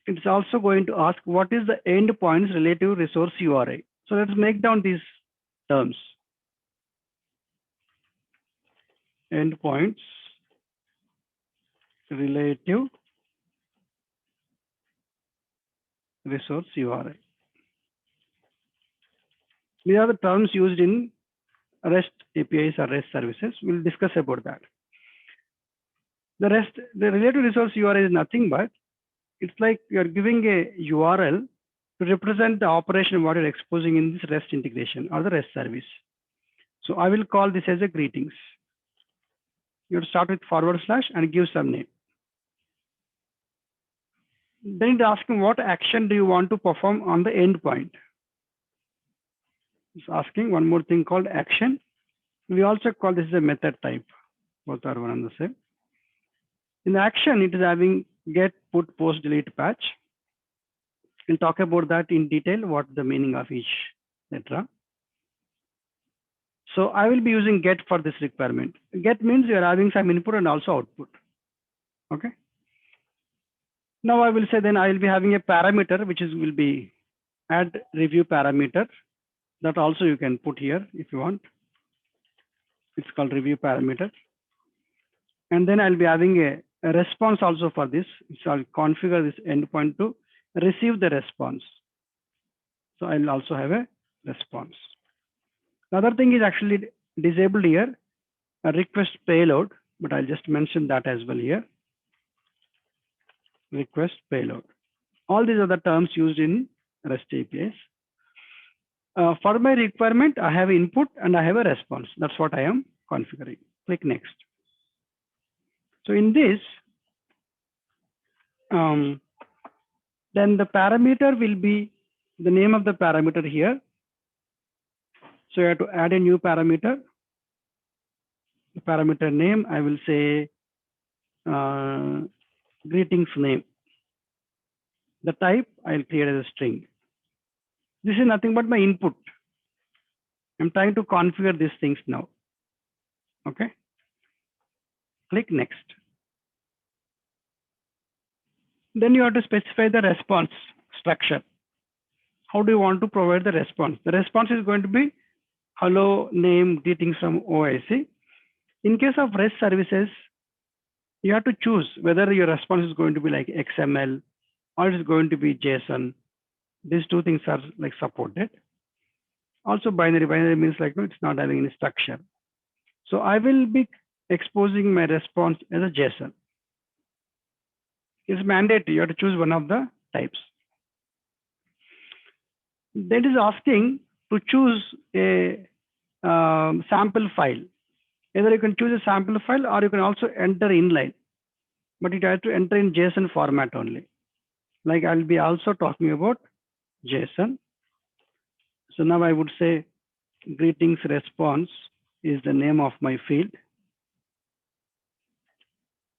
it's also going to ask what is the endpoints relative resource URI. So let's make down these terms. Endpoints relative resource URI. These are the terms used in REST APIs or REST services. We'll discuss about that. The relative resource URI is nothing but it's like you're giving a URL to represent the operation what you're exposing in this REST integration or the REST service. So I will call this as a greetings. You start with / and give some name. Then it's asking what action do you want to perform on the endpoint. It's asking one more thing called action. We also call this a method type. Both are one and the same. In the action, it is having get, put, post, delete, patch. We'll talk about that in detail, what the meaning of each, etc. So I will be using get for this requirement. Get means you are having some input and also output. Okay. Now I will say then I will be having a parameter which is will be add review parameter. That also you can put here if you want. It's called review parameter. And then I'll be having a response also for this. So I'll configure this endpoint to receive the response. So I'll also have a response. The other thing is actually disabled here, a request payload, but I'll just mention that as well here. Request payload. All these are the terms used in REST APIs. For my requirement, I have input and I have a response. That's what I am configuring. Click next. So in this, then the parameter will be the name of the parameter here. So you have to add a new parameter. The parameter name, I will say greetings name. The type I'll create as a string. This is nothing but my input. I'm trying to configure these things now. Okay. Click next. Then you have to specify the response structure. How do you want to provide the response? The response is going to be hello, name, greetings from OIC. In case of REST services, you have to choose whether your response is going to be like XML or it's going to be JSON. These two things are like supported. Also binary. Binary means like no, it's not having any structure. So I will be exposing my response as a JSON. It's mandatory. You have to choose one of the types. That is asking to choose a sample file. Either you can choose a sample file or you can also enter inline, but you have to enter in JSON format only. Like I'll be also talking about JSON. So now I would say greetings response is the name of my field.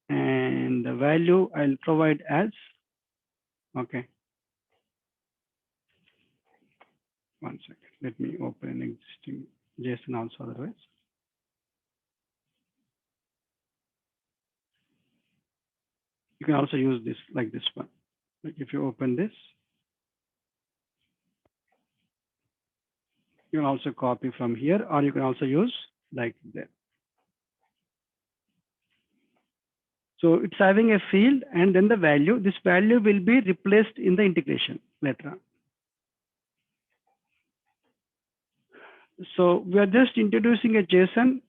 And the value I'll provide as, okay. One second, let me open an existing JSON also otherwise. You can also use this like this one. Like if you open this, you can also copy from here, or you can also use like that. So it's having a field and then the value. This value will be replaced in the integration later on. So we are just introducing a JSON.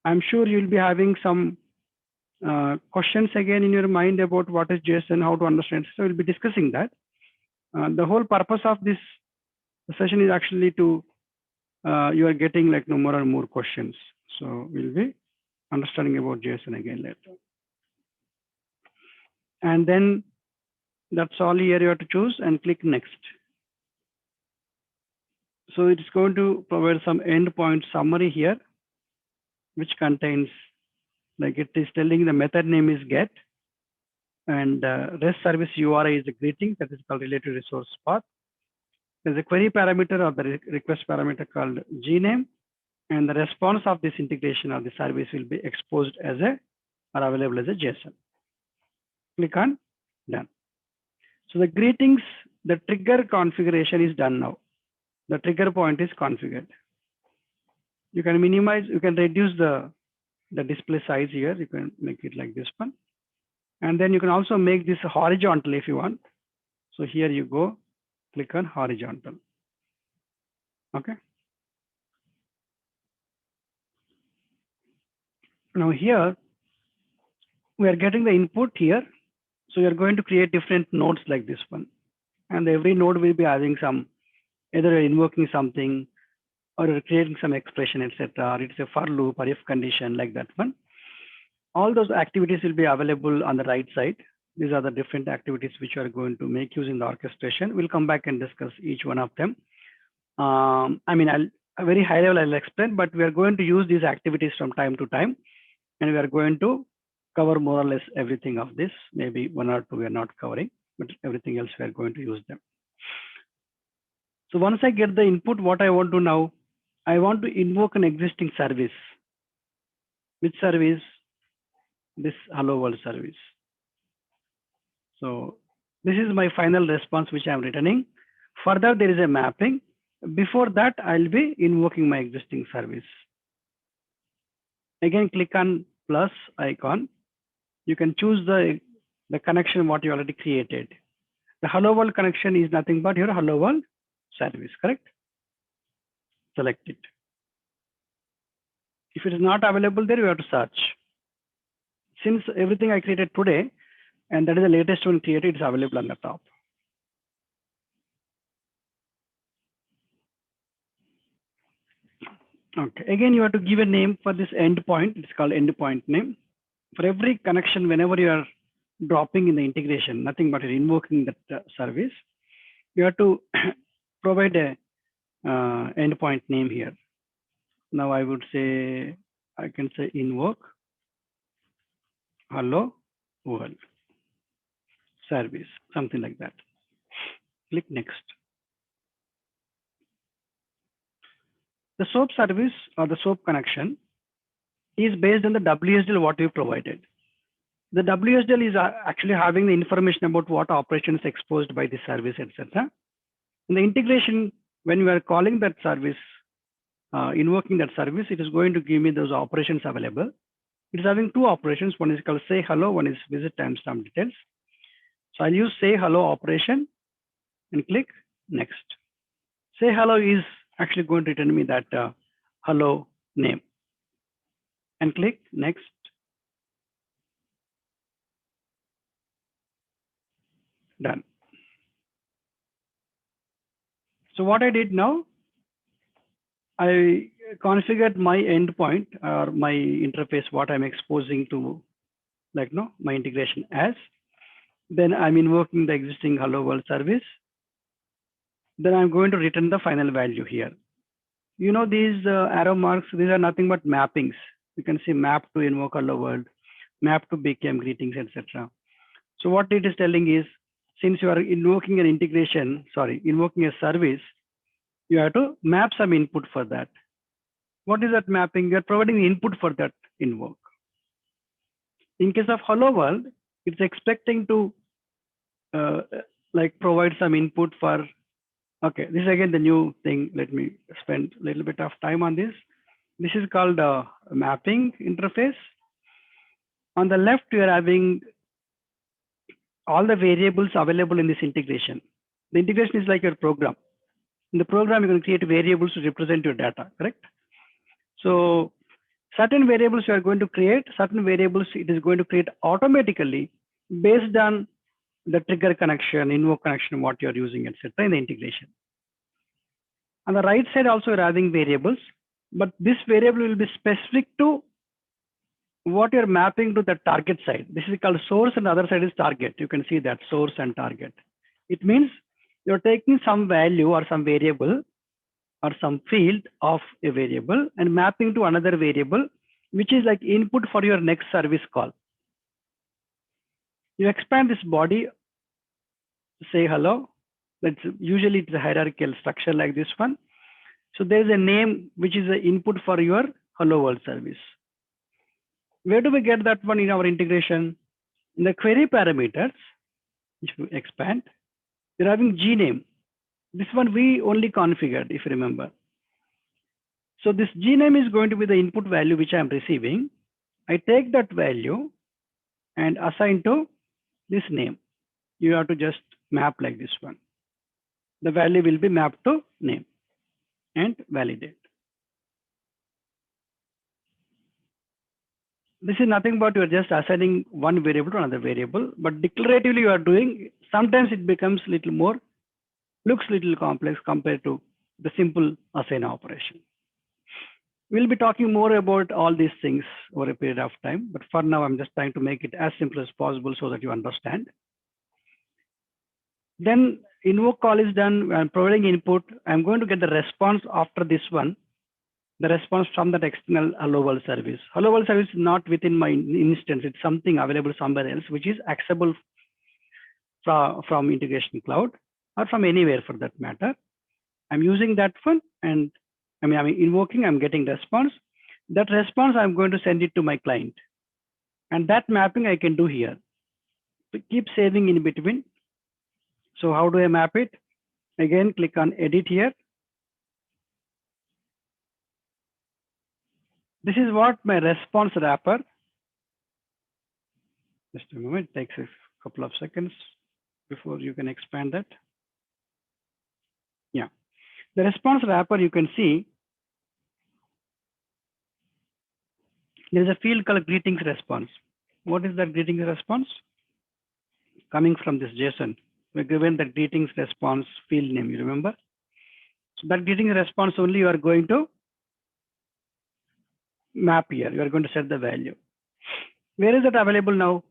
I'm sure you'll be having some questions again in your mind about what is JSON, how to understand. So we'll be discussing that. The whole purpose of this session is actually to, you are getting like no more and more questions. So we'll be understanding about JSON again later. And then that's all here you have to choose and click next. So it's going to provide some endpoint summary here, which contains, like it is telling the method name is get, and REST service URI is a greeting that is called related resource path. There's a query parameter or the request parameter called gname, and the response of this integration of the service will be exposed as a or available as a JSON. Click on done. So the greetings, the trigger configuration is done now. The trigger point is configured. You can minimize, you can reduce the display size here. You can make it like this one. And then you can also make this horizontal if you want. So here you go, click on horizontal. Okay. Now here, we are getting the input here. So you're going to create different nodes like this one. And every node will be having some, either you're invoking something or you're creating some expression, etc. Or it's a for loop or if condition like that one. All those activities will be available on the right side. These are the different activities which you are going to make using the orchestration. We'll come back and discuss each one of them. I mean, a very high level I'll explain, but we are going to use these activities from time to time. And we are going to cover more or less everything of this. Maybe one or two we are not covering, but everything else we are going to use them. So once I get the input, what I want to now, I want to invoke an existing service. Which service? This hello world service. So this is my final response which I am returning. Further, there is a mapping. Before that, I'll be invoking my existing service. Again, click on plus icon. You can choose the connection what you already created. The hello world connection is nothing but your hello world service, correct? Select it. If it is not available there, you have to search. Since everything I created today, and that is the latest one created, it's available on the top. Okay, again, you have to give a name for this endpoint. It's called endpoint name. For every connection, whenever you are dropping in the integration, nothing but invoking that service, you have to provide a endpoint name here. Now I would say, I can say invoke hello world service, something like that. Click next. The SOAP service or the SOAP connection is based on the WSDL what we provided. The WSDL is actually having the information about what operations exposed by the service, etc. In the integration, when we are calling that service, invoking that service, it is going to give me those operations available. It is having two operations. One is called say hello, one is visit timestamp details. So I'll use say hello operation and click next. Say hello is actually going to return me that hello name and click next. Done. So what I did now, I configured my endpoint or my interface, what I'm exposing to, like no, my integration as. Then I'm invoking the existing hello world service. Then I'm going to return the final value here. You know, these arrow marks, these are nothing but mappings. You can see map to invoke hello world, map to BKM greetings, etc. So what it is telling is, since you are invoking an integration, invoking a service, you have to map some input for that. What is that mapping? You're providing the input for that invoke. In case of hello world, it's expecting to like provide some input for, okay, this is again the new thing. Let me spend a little bit of time on this. This is called a mapping interface. On the left, you are having all the variables available in this integration. The integration is like your program. In the program, you can create variables to represent your data, correct? So certain variables you are going to create, certain variables it is going to create automatically based on the trigger connection, invoke connection, what you're using, etc. in the integration. On the right side also you're having variables, but this variable will be specific to what you're mapping to the target side. This is called source and the other side is target. You can see that source and target. It means you're taking some value or some variable or some field of a variable and mapping to another variable, which is like input for your next service call. You expand this body, say hello. That's usually it's a hierarchical structure like this one. So there's a name which is the input for your hello world service. Where do we get that one in our integration? In the query parameters, if you expand, you're having gname. This one we only configured, if you remember. So this gname is going to be the input value which I'm receiving. I take that value and assign to this name. You have to just map like this one. The value will be mapped to name and validate. This is nothing but you're just assigning one variable to another variable, but declaratively you are doing, sometimes it becomes little more, looks little complex compared to the simple assign operation. We'll be talking more about all these things over a period of time, but for now, I'm just trying to make it as simple as possible so that you understand. Then invoke call is done. I'm providing input. I'm going to get the response after this one, the response from that external hello world service. Hello world service is not within my instance. It's something available somewhere else, which is accessible from Integration Cloud or from anywhere for that matter. I'm using that one and I'm invoking, I'm getting response. That response, I'm going to send it to my client. And that mapping I can do here. So keep saving in between. So how do I map it? Again, click on edit here. This is what my response wrapper. Just a moment, it takes a couple of seconds before you can expand that. Yeah. The response wrapper, you can see there is a field called greetings response. What is that greetings response? Coming from this JSON, we're given the greetings response field name, you remember? So that greetings response only you are going to map here. You are going to set the value. Where is it available now?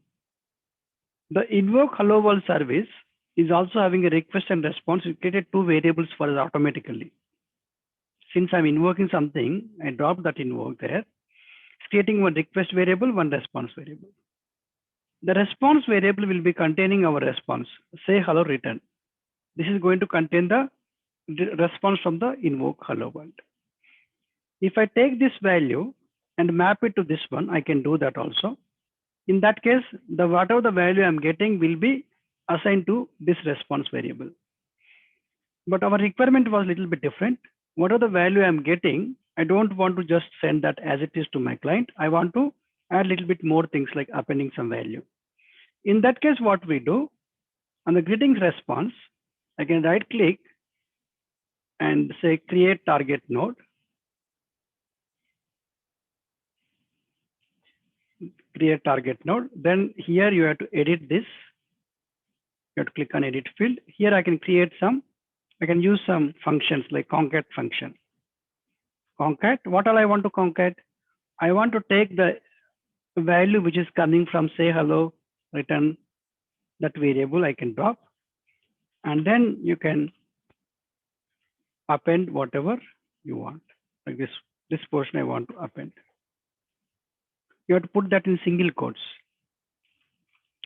The invoke hello world service is also having a request and response. We created two variables for us automatically. Since I'm invoking something, I dropped that invoke there. It's creating one request variable, one response variable. The response variable will be containing our response. Say hello return. This is going to contain the response from the invoke hello world. If I take this value and map it to this one, I can do that also. In that case, whatever the value I'm getting will be assigned to this response variable. But our requirement was a little bit different. Whatever the value I'm getting, I don't want to just send that as it is to my client. I want to add a little bit more things like appending some value. In that case, what we do on the greetings response, I can right click and say create target node. Create target node. Then here you have to edit this. You have to click on edit field. Here I can create some, I can use some functions like concat function. Concat, what all I want to concat? I want to take the value which is coming from say hello return, that variable I can drop, and then you can append whatever you want. Like this portion I want to append. You have to put that in single quotes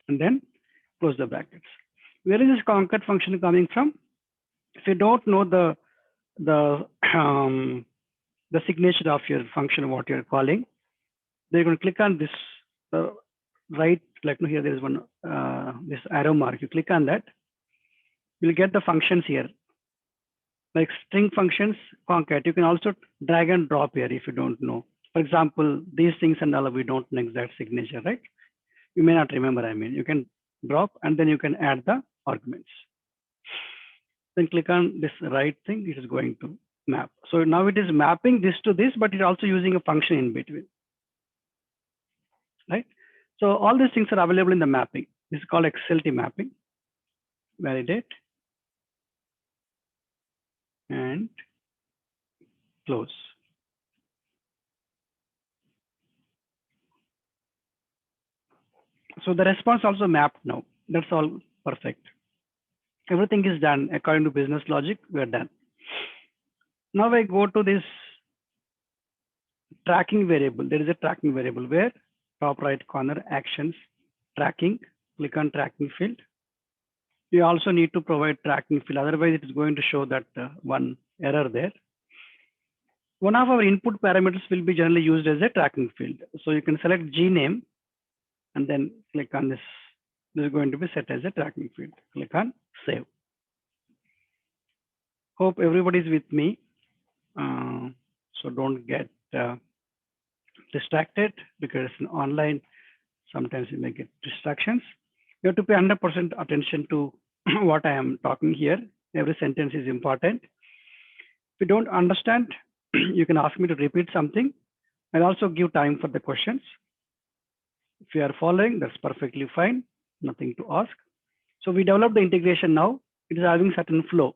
and then close the brackets. Where is this concat function coming from? If you don't know the signature of your function, what you're calling, then you're going to click on this right, like here there is one this arrow mark. You click on that, you'll get the functions here, like string functions, concat. You can also drag and drop here if you don't know. For example, these things and all, we don't know exact signature, right? You may not remember, you can drop and then you can add the arguments. Then click on this right thing, it is going to map. So now it is mapping this to this, but it's also using a function in between, right? So all these things are available in the mapping. This is called XLT mapping. Validate and close. So the response also mapped now. That's all perfect. Everything is done according to business logic. We are done. Now I go to this tracking variable. There is a tracking variable where top right corner actions tracking, click on tracking field. You also need to provide tracking field, otherwise it is going to show that one error there. One of our input parameters will be generally used as a tracking field. So you can select gname and then click on this. This is going to be set as a tracking field. Click on save. Hope everybody is with me. So don't get distracted, because in online, sometimes you may get distractions. You have to pay 100% attention to what I am talking here. Every sentence is important. If you don't understand, you can ask me to repeat something. I'll also give time for the questions. If you are following, that's perfectly fine. Nothing to ask. So we developed the integration now. It is having certain flow.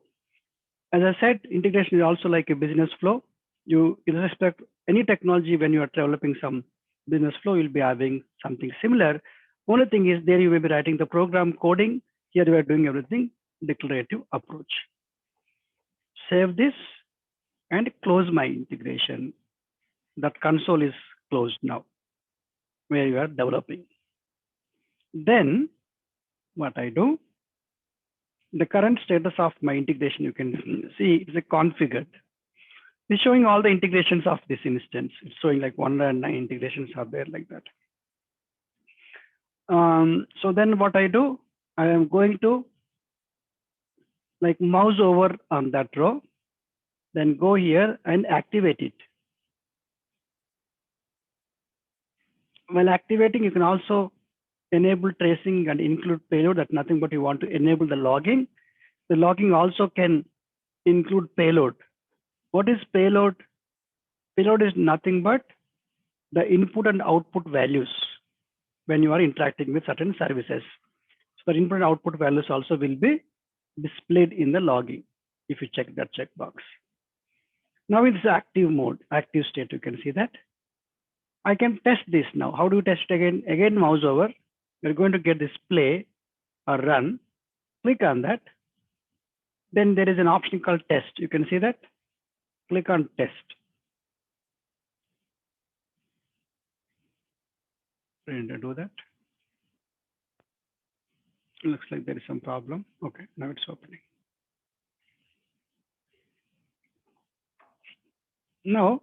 As I said, integration is also like a business flow. You irrespect any technology, when you are developing some business flow, you'll be having something similar. Only thing is there you will be writing the program coding. Here we are doing everything declarative approach. Save this and close my integration. That console is closed now, where you are developing. Then what I do, the current status of my integration, you can see it's a configured. It's showing all the integrations of this instance. It's showing like 109 integrations are there like that. So then what I do, I am going to like mouse over on that row, then go here and activate it. While activating, you can also enable tracing and include payload. That's nothing but you want to enable the logging. The logging also can include payload. What is payload? Payload is nothing but the input and output values when you are interacting with certain services. So the input and output values also will be displayed in the logging if you check that checkbox. Now it's active mode, active state. You can see that. I can test this now. How do you test it again? Again, mouse over. You're going to get this play or run. Click on that. Then there is an option called test. You can see that. Click on test. Trying to do that. Looks like there is some problem. Okay, now it's opening. Now,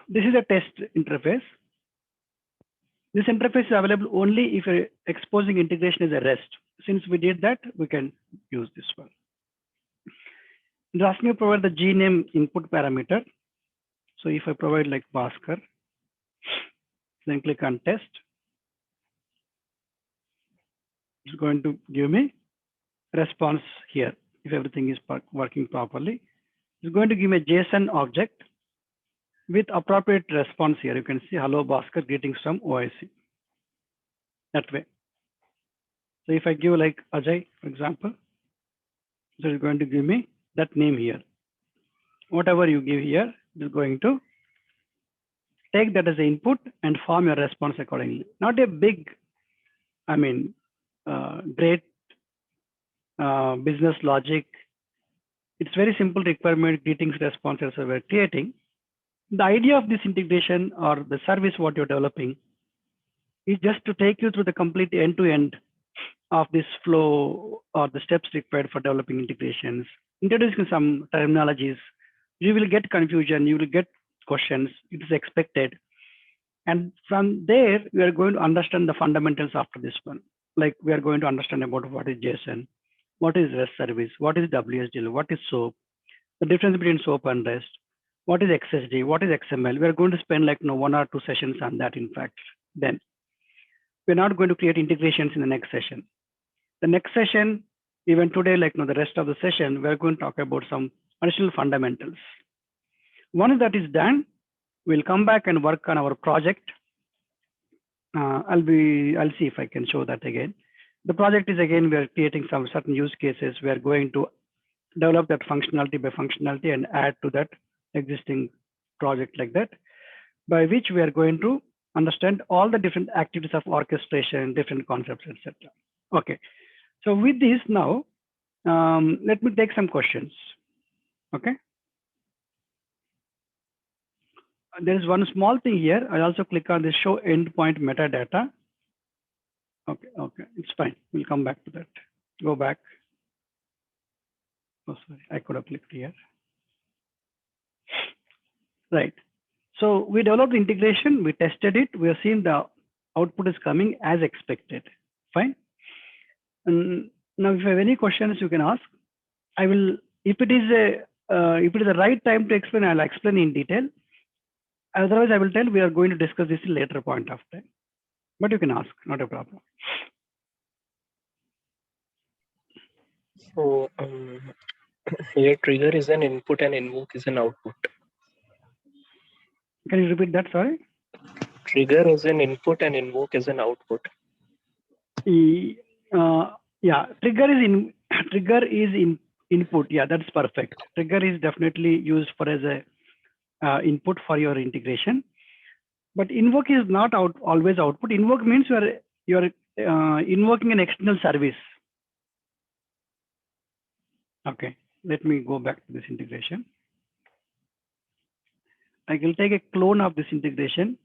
this is a test interface. This interface is available only if you're exposing integration as a REST. Since we did that, we can use this one. It's asking me to provide the gname input parameter. So if I provide like Bhaskar, then click on test. It's going to give me response here if everything is working properly. It's going to give me a JSON object with appropriate response here. You can see hello Bhaskar, greetings from OIC. That way. So if I give like Ajay, for example, so it's going to give me that name here. Whatever you give here is going to take that as an input and form your response accordingly. Not a big, great business logic. It's very simple requirement, greetings responses we're creating. The idea of this integration or the service what you're developing is just to take you through the complete end-to-end of this flow or the steps required for developing integrations, introducing some terminologies. You will get confusion, you will get questions, it is expected. And from there, we are going to understand the fundamentals after this one. Like we are going to understand about what is JSON, what is REST service, what is WSDL, what is SOAP, the difference between SOAP and REST, what is XSD, what is XML. We are going to spend like 1 or 2 sessions on that. In fact, then we're not going to create integrations in the next session. The next session, even today, like the rest of the session, we're going to talk about some additional fundamentals. Once that is done, we'll come back and work on our project. I'll see if I can show that again. The project is again, we are creating some certain use cases. We are going to develop that functionality by functionality and add to that existing project like that, by which we are going to understand all the different activities of orchestration, different concepts, etc. Okay, so with this now, let me take some questions. Okay, there is one small thing here. I also click on this show endpoint metadata. Okay, it's fine. We'll come back to that. Go back. Oh, sorry, I could have clicked here. Right. So we developed the integration, we tested it, we have seen the output is coming as expected. Fine. And now if you have any questions, you can ask. I will, if it is the right time to explain, I'll explain in detail. Otherwise, I will tell we are going to discuss this in later point of time. But you can ask, not a problem. So here trigger is an input and invoke is an output. Can you repeat that? Sorry. Trigger is an input and invoke is an output. Yeah, trigger is input. Yeah, that's perfect. Trigger is definitely used for as a input for your integration. But invoke is not always output. Invoke means you are invoking an external service. Okay, let me go back to this integration. I will take a clone of this integration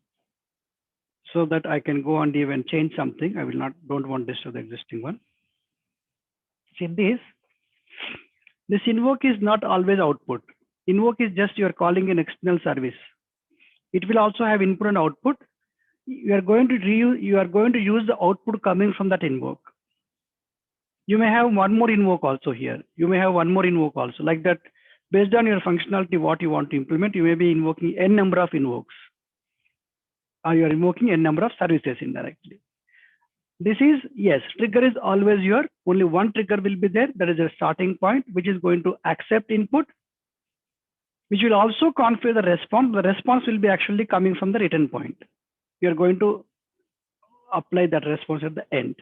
so that I can go and even change something. I don't want this to the existing one. See this invoke is not always output. Invoke is just you are calling an external service. It will also have input and output. You are going to use the output coming from that invoke. You may have one more invoke also here. You may have one more invoke also like that. Based on your functionality, what you want to implement, you may be invoking n number of invokes, or you are invoking n number of services indirectly. This is, yes, trigger is always only one trigger will be there. That is a starting point, which is going to accept input, which will also configure the response. The response will be actually coming from the return point. You are going to apply that response at the end.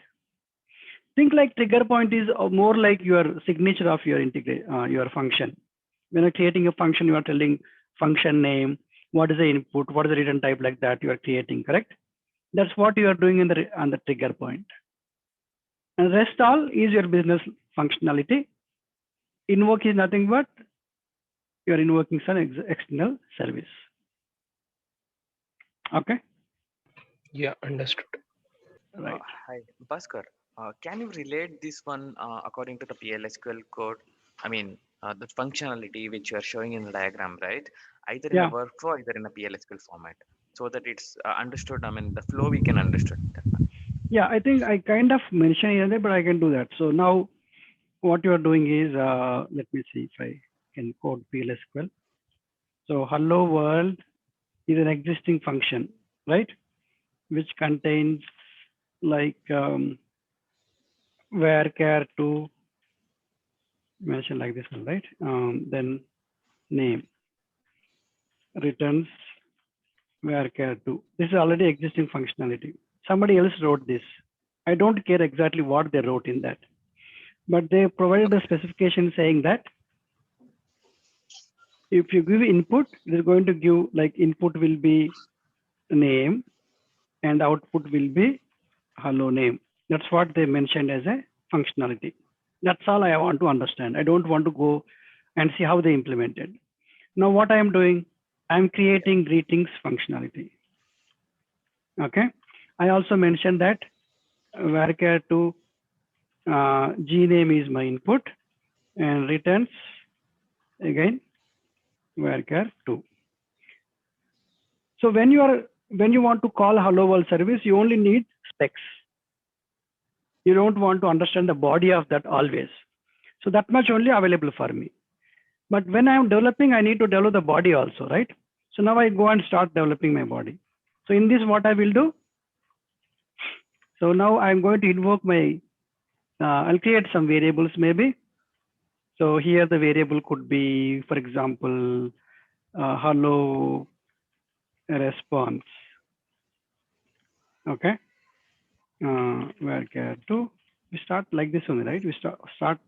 Think like trigger point is more like your signature of your function. When you're creating a function, you are telling function name, what is the input, what is the return type, like that you are creating, correct? That's what you are doing on the trigger point. And rest all is your business functionality. Invoke is nothing but you are invoking some external service. Okay. Yeah, understood. Right. Hi, Bhaskar. Can you relate this one according to the PLSQL code? I mean, the functionality which you are showing in the diagram, right? Either in a workflow, either in a PLSQL format, so that it's understood. I mean, the flow we can understand. Yeah, I think I kind of mentioned here, but I can do that. So now what you are doing is, let me see if I can code PLSQL. So hello world is an existing function, right? Which contains like varchar2, mention like this one, right? Then name returns varchar2. This is already existing functionality. Somebody else wrote this. I don't care exactly what they wrote in that, but they provided a specification saying that if you give input, it is going to give like input will be name and output will be hello name. That's what they mentioned as a functionality. That's all I want to understand. I don't want to go and see how they implemented. Now what I am doing, I'm creating greetings functionality. Okay. I also mentioned that varchar2 gname is my input and returns again varchar2. So when you want to call hello world service, you only need specs. You don't want to understand the body of that always. So that much only available for me. But when I am developing, I need to develop the body also, right? So now I go and start developing my body. So in this, what I will do? So now I'm going to invoke my, I'll create some variables maybe. So here the variable could be, for example, hello response. Okay. Varchar2. We start like this only, right? We start.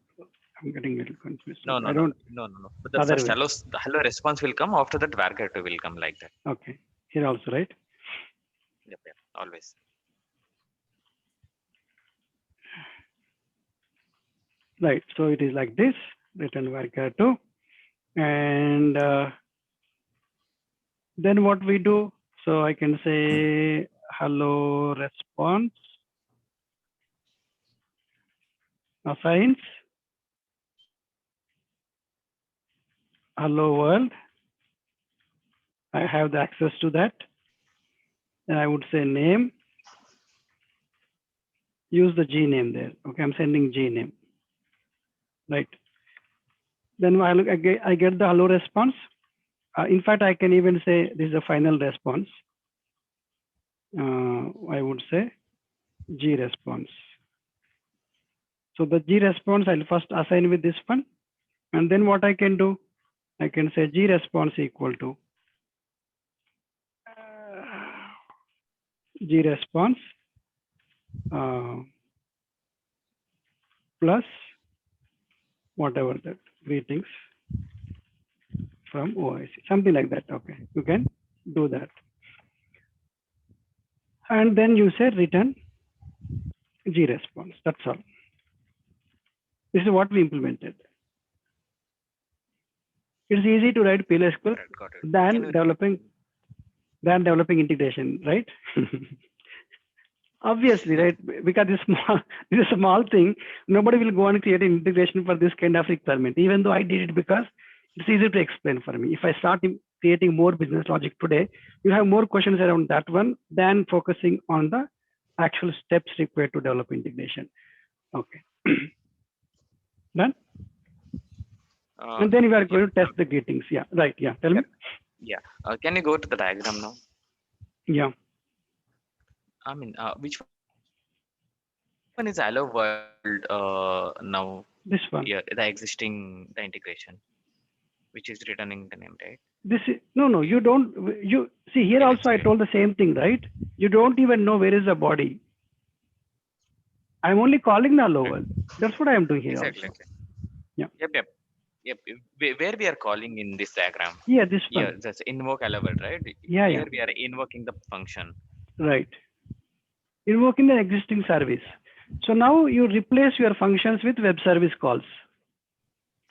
I'm getting a little confused. No. But the first hello response will come. After that, varchar2 will come like that. Okay. Here also, right? Yep. Always. Right. So it is like this. Return varchar2, and Then what we do, so I can say hello response assigns hello world. I have the access to that. And I would say name, use the G name there. Okay, I'm sending G name, right? Then I get the hello response. In fact, I can even say this is the final response. I would say G response. So the G response I'll first assign with this one. And then what I can do, I can say G response equal to G response plus whatever that greetings from OIC, something like that. Okay, you can do that. And then you say return G response. That's all. This is what we implemented. It's easy to write PLSQL Got it. than Can you- developing integration, right? Obviously, right? Because this is a small thing. Nobody will go and create an integration for this kind of requirement, even though I did it because it's easy to explain for me. If I start creating more business logic today, you have more questions around that one than focusing on the actual steps required to develop integration. Okay. Done? And then we are going to test the greetings. Yeah, right. Yeah, tell me. Can you go to the diagram now? Yeah. I mean, which one is hello world now? This one. Yeah, the existing the integration, which is returning the name, right? This is no. You don't. You see here also. I told the same thing, right? You don't even know where is the body. I'm only calling the hello world. That's what I am doing here. Exactly. Also. Yeah. Yep. Where we are calling in this diagram? Yeah, this one. Yeah, that's invoke hello world, right? Yeah, Here we are invoking the function. Right. Invoking the existing service. So now you replace your functions with web service calls.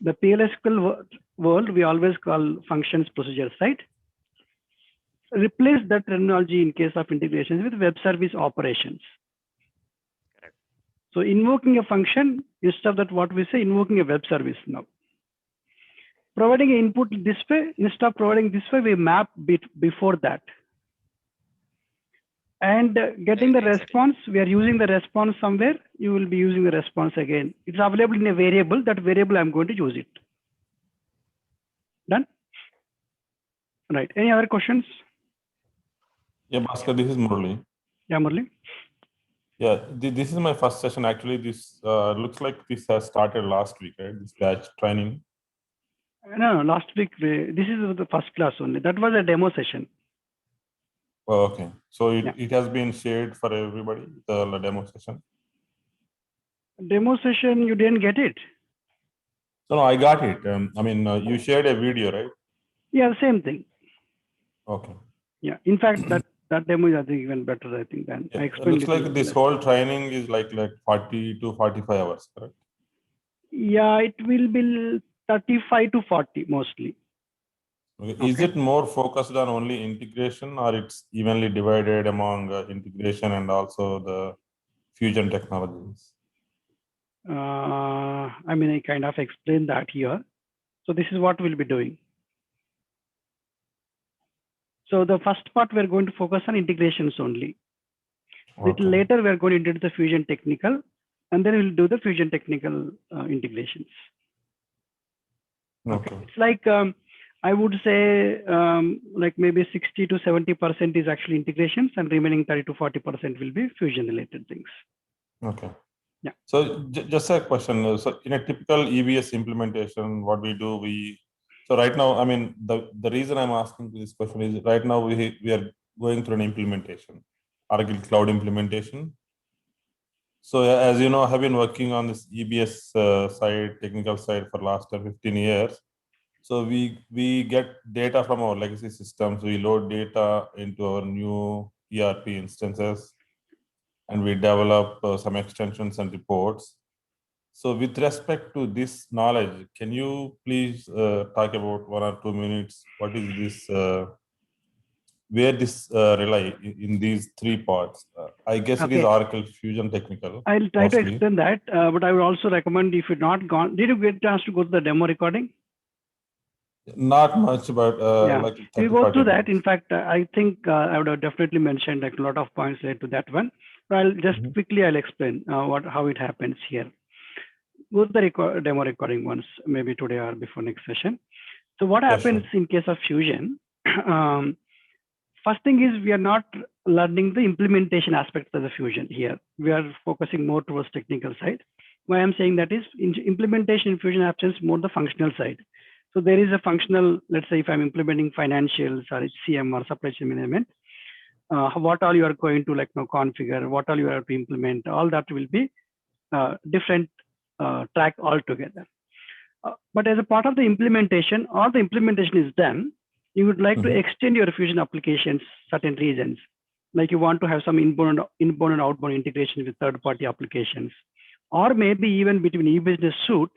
The PLSQL world, we always call functions procedures, right? Replace that terminology in case of integrations with web service operations. Correct. So invoking a function, instead of that, what we say, invoking a web service now. Providing an input this way, instead of providing this way, we map bit before that. And getting the Exactly. response, we are using the response somewhere, you will be using the response again. It's available in a variable, that variable I'm going to use it. Done? Right, any other questions? Yeah, Bhaskar, this is Murali. Yeah, Murali? Yeah, this is my first session. Actually, this looks like this has started last week, right? This batch training. No, last week, this is the first class only. That was a demo session. Oh, okay. So Yeah. it has been shared for everybody, the demo session. Demo session, you didn't get it? No, I got it. I mean, you shared a video, right? Yeah, same thing. Okay. Yeah, in fact, that demo is I think even better, I think, than Yeah, I it explained. looks like this whole training is like 40 to 45 hours, correct? Yeah, it will be 35 to 40 mostly. Okay. Is Okay. it more focused on only integration, or it's evenly divided among integration and also the fusion technologies? I mean, I kind of explained that here. So this is what we'll be doing. So the first part, we're going to focus on integrations only. Little Okay. later, we're going into the fusion technical, and then we'll do the fusion technical integrations. Okay. It's like, I would say like maybe 60 to 70% is actually integrations, and remaining 30 to 40% will be fusion related things. Okay. Yeah. So just a question. So in a typical EBS implementation, what we do, so right now, I mean, the reason I'm asking this question is right now we are going through an implementation, Oracle Cloud implementation. So as you know, I have been working on this EBS side, technical side for last 15 years. So we get data from our legacy systems. We load data into our new ERP instances, and we develop some extensions and reports. So with respect to this knowledge, can you please talk about 1 or 2 minutes? What is this where this rely in these three parts. I guess it is Okay. Oracle Fusion Technical. I'll try to mostly. explain that, but I would also recommend if you're not gone, did you get a chance to go to the demo recording? Not much, but Yeah, like we 30, go 40 through that. minutes. In fact, I think I would have definitely mentioned like a lot of points related to that one. But I'll just Mhm. quickly I'll explain how it happens here. Go to the demo recording once, maybe today or before next session. So what Yeah, happens sure. in case of Fusion? First thing is we are not learning the implementation aspects of the Fusion here. We are focusing more towards technical side. Why I'm saying that is implementation in Fusion happens more the functional side. So there is a functional, let's say if I'm implementing financials or HCM or supply chain management, what all you are going to configure, what all you have to implement, all that will be different track altogether. But as a part of the implementation, or the implementation is done, you would like to extend your Fusion applications certain regions. Like you want to have some inbound and outbound integration with third-party applications, or maybe even between eBusiness Suite,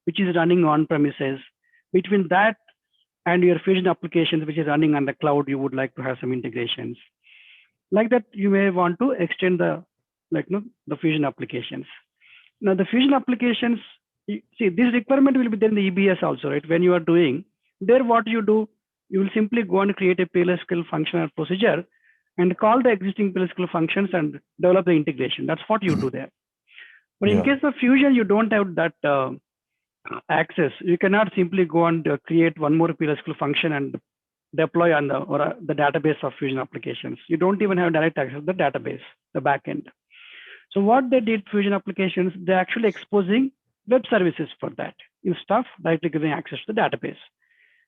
which is running on premises, between that and your Fusion applications, which is running on the cloud, you would like to have some integrations. Like that, you may want to extend the the Fusion applications. Now the Fusion applications, see this requirement will be there in the EBS also, right? When you are doing there, what you do, you will simply go and create a PLSQL function or procedure and call the existing PLSQL functions and develop the integration. That's what you do there. But in case of Fusion, you don't have that access. You cannot simply go and create one more PLSQL function and deploy on the database of Fusion applications. You don't even have direct access to the database, the backend. So what they did, Fusion applications, they're actually exposing web services for that instead of directly giving access to the database.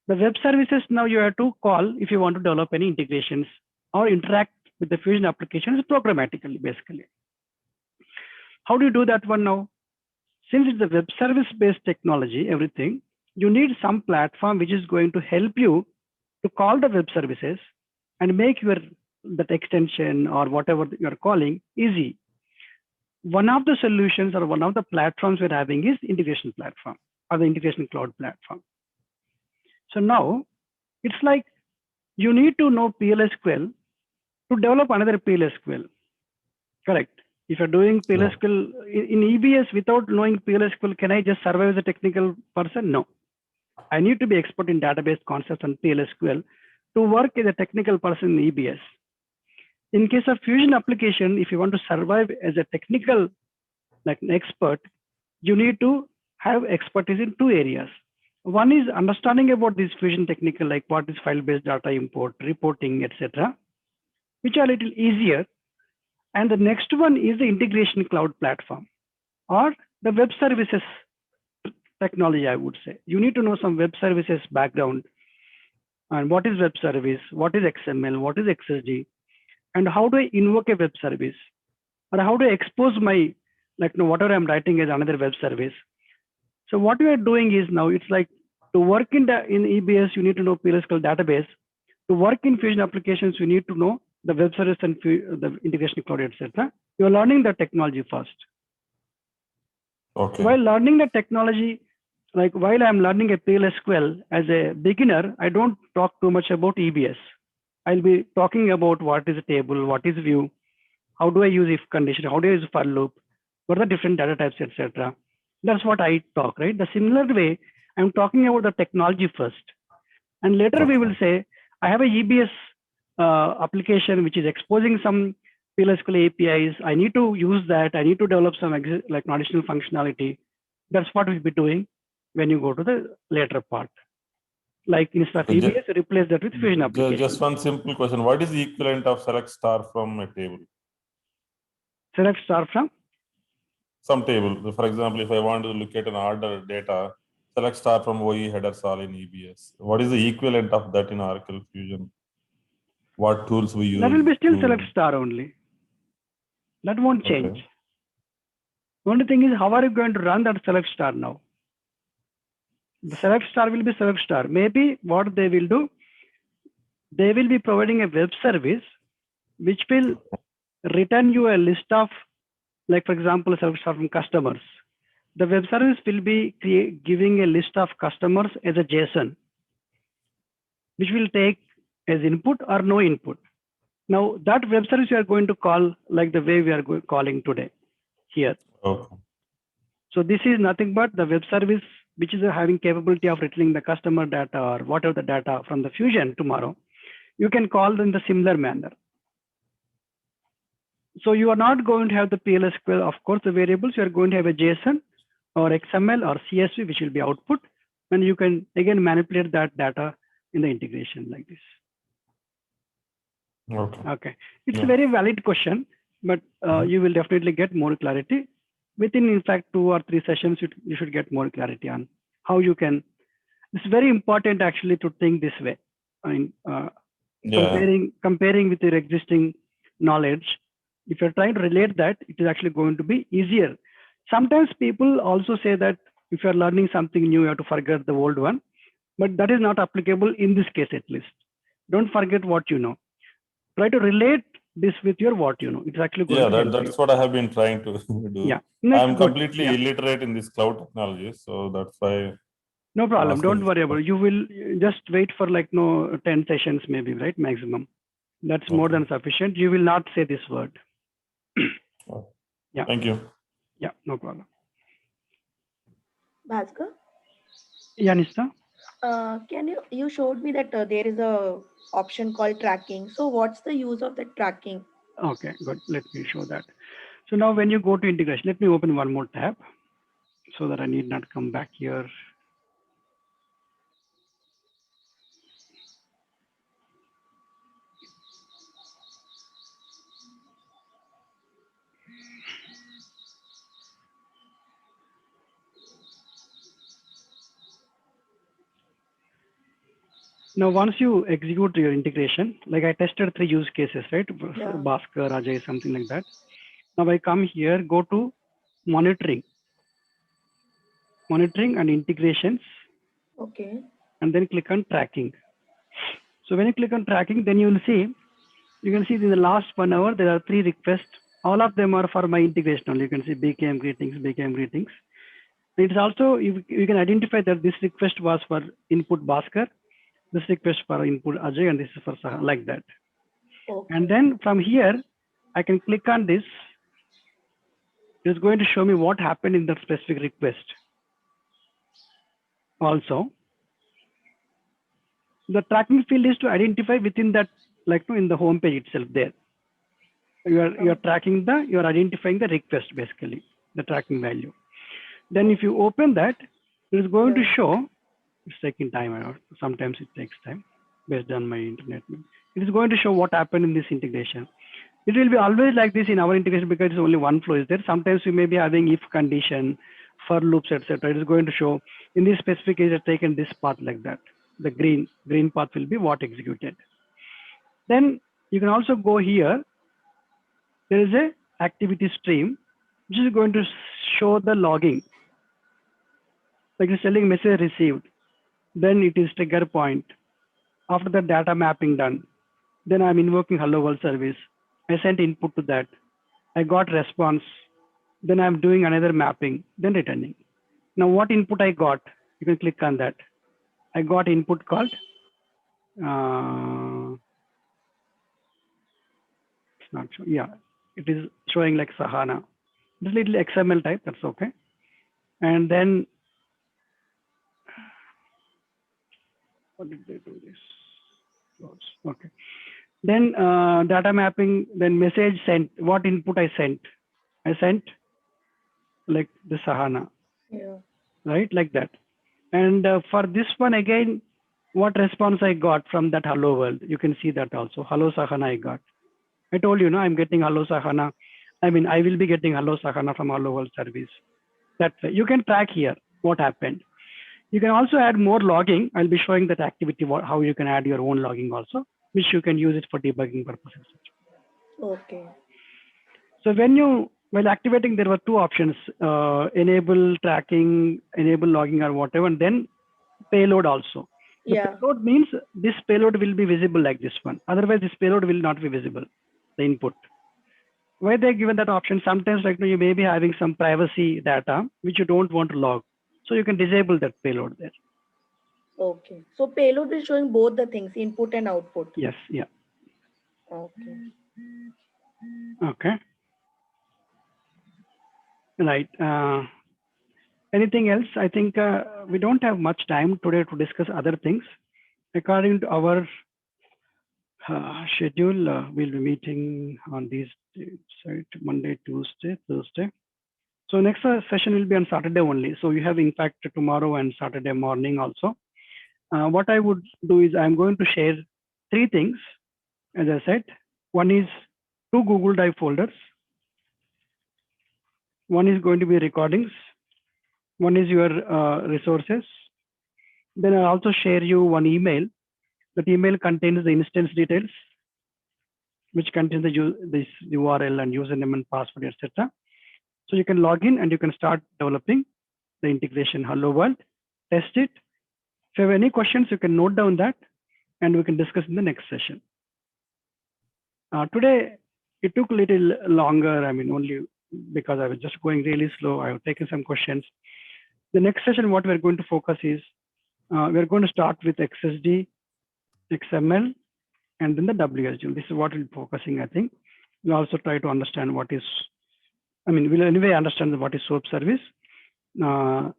The web services now you have to call if you want to develop any integrations or interact with the Fusion applications programmatically, basically. How do you do that one now? Since it's a web service-based technology, everything, you need some platform which is going to help you to call the web services and make that extension or whatever you're calling easy. One of the solutions or one of the platforms we're having is integration platform or the integration cloud platform. So now it's like you need to know PLSQL to develop another PLSQL. Correct. If you're doing PLSQL in EBS without knowing PLSQL, can I just survive as a technical person? No. I need to be expert in database concepts and PLSQL to work as a technical person in EBS. In case of Fusion application, if you want to survive as a technical expert, you need to have expertise in two areas. One is understanding about this Fusion technical, like what is file-based data import, reporting, etc., which are a little easier. And the next one is the integration cloud platform or the web services technology, I would say. You need to know some web services background and what is web service, what is XML, what is XSD, and how do I invoke a web service, or how do I expose my whatever I'm writing as another web service. So what we are doing is now it's like to work in EBS, you need to know PLSQL database. To work in Fusion applications, you need to know the web service and the integration cloud, etc. You are learning the technology first. Okay. While learning the technology, like while I'm learning a PLSQL as a beginner, I don't talk too much about EBS. I'll be talking about what is a table, what is view, how do I use if condition, how do I use for loop, what are the different data types, etc. That's what I talk, right? The similar way, I'm talking about the technology first. And later we will say, I have a EBS application which is exposing some PLSQL APIs. I need to use that. I need to develop some additional functionality. That's what we'll be doing when you go to the later part. Like instead of EBS, replace that with Fusion application. Just one simple question. What is the equivalent of select star from a table? Select star from? Some table. For example, if I want to look at an order data, select star from OE headers all in EBS. What is the equivalent of that in Oracle Fusion? What tools we use? That will be still select star only. That won't change. Okay. The only thing is, how are you going to run that select star now? The select star will be select star. Maybe what they will do, they will be providing a web service which will return you a list of, like for example, a select star from customers. The web service will be giving a list of customers as a JSON, which will take as input or no input. Now that web service you are going to call like the way we are calling today here. Okay. So this is nothing but the web service which is having capability of returning the customer data or whatever the data from the Fusion tomorrow. You can call in the similar manner. So you are not going to have the PLSQL, of course, the variables. You are going to have a JSON or XML or CSV, which will be output. And you can again manipulate that data in the integration like this. Okay. Okay, it's Yeah. a very valid question, but you will definitely get more clarity within, in fact, 2 or 3 sessions. You should get more clarity on how you can. It's very important actually to think this way. I mean, comparing with your existing knowledge. If you're trying to relate that, it is actually going to be easier. Sometimes people also say that if you're learning something new, you have to forget the old one, but that is not applicable in this case at least. Don't forget what you know. Try to relate this with your what you know. It's actually going to help that's you. what I have been trying to do. Yeah, I'm completely illiterate in this cloud technology, so that's why. No problem. Don't worry about it. You will just wait for like 10 sessions maybe, right? Maximum. That's more than sufficient. You will not say this word. Yeah. Thank you. Yeah, no problem. Bhaskar? Yeah, Nishta? You showed me that there is a option called tracking. So what's the use of the tracking? Okay, good. Let me show that. So now when you go to integration, let me open one more tab so that I need not come back here. Now, once you execute your integration, like I tested 3 use cases, right? Yeah. Bhaskar, Ajay, something like that. Now I come here, go to monitoring and integrations. Okay. And then click on tracking. So when you click on tracking, then you can see in the last 1 hour, there are 3 requests. All of them are for my integration only. You can see BKM greetings. It's also, you can identify that this request was for input Bhaskar, this request for input Ajay, and this is for Saha, like that. Okay. And then from here, I can click on this. It's going to show me what happened in that specific request. Also, the tracking field is to identify within that, like in the home page itself there. You are tracking you are identifying the request, basically, the tracking value. Then if you open that, it is going to show, it's taking time. Sometimes it takes time based on my internet. It is going to show what happened in this integration. It will be always like this in our integration because it's only one flow is there. Sometimes we may be having if condition, for loops, etc. It is going to show in this specific case, it's taken this path like that. The green path will be what executed. Then you can also go here. There is a activity stream, which is going to show the logging. Like it's telling message received. Then it is trigger point. After the data mapping done, then I'm invoking hello world service. I sent input to that. I got response. Then I'm doing another mapping, then returning. Now what input I got, you can click on that. I got input called, it's not sure. Yeah, it is showing like Sahana. This little XML type, that's okay. And then, what did they do this? Okay. Then data mapping, then message sent, what input I sent. I sent like the Sahana, right? Like that. And for this one again, what response I got from that hello world, you can see that also. Hello Sahana I got. I told you, I'm getting hello Sahana. I mean, I will be getting hello Sahana from hello world service. That way you can track here what happened. You can also add more logging. I'll be showing that activity, how you can add your own logging also, which you can use it for debugging purposes. Okay. So while activating, there were 2 options, enable tracking, enable logging or whatever, and then payload also. The payload means this payload will be visible like this one. Otherwise, this payload will not be visible, the input. Why they're given that option? Sometimes like you may be having some privacy data, which you don't want to log. So you can disable that payload there. Okay. So payload is showing both the things, input and output. Yes, yeah. Okay. Okay. Right. Anything else? I think we don't have much time today to discuss other things. According to our schedule, we'll be meeting on these dates, right? Monday, Tuesday, Thursday. So next session will be on Saturday only. So you have in fact tomorrow and Saturday morning also. What I would do is I'm going to share 3 things, as I said. One is 2 Google Drive folders. One is going to be recordings. One is your resources. Then I'll also share you one email. That email contains the instance details, which contains this URL and username and password, etc. So you can log in and you can start developing the integration Hello World, test it. If you have any questions, you can note down that and we can discuss in the next session. Today, it took a little longer. I mean, only because I was just going really slow. I have taken some questions. The next session, what we're going to focus is, we're going to start with XSD, XML, and then the WSDL. This is what we'll be focusing, I think. We'll also try to understand what is, I mean, we'll anyway understand what is SOAP service. Then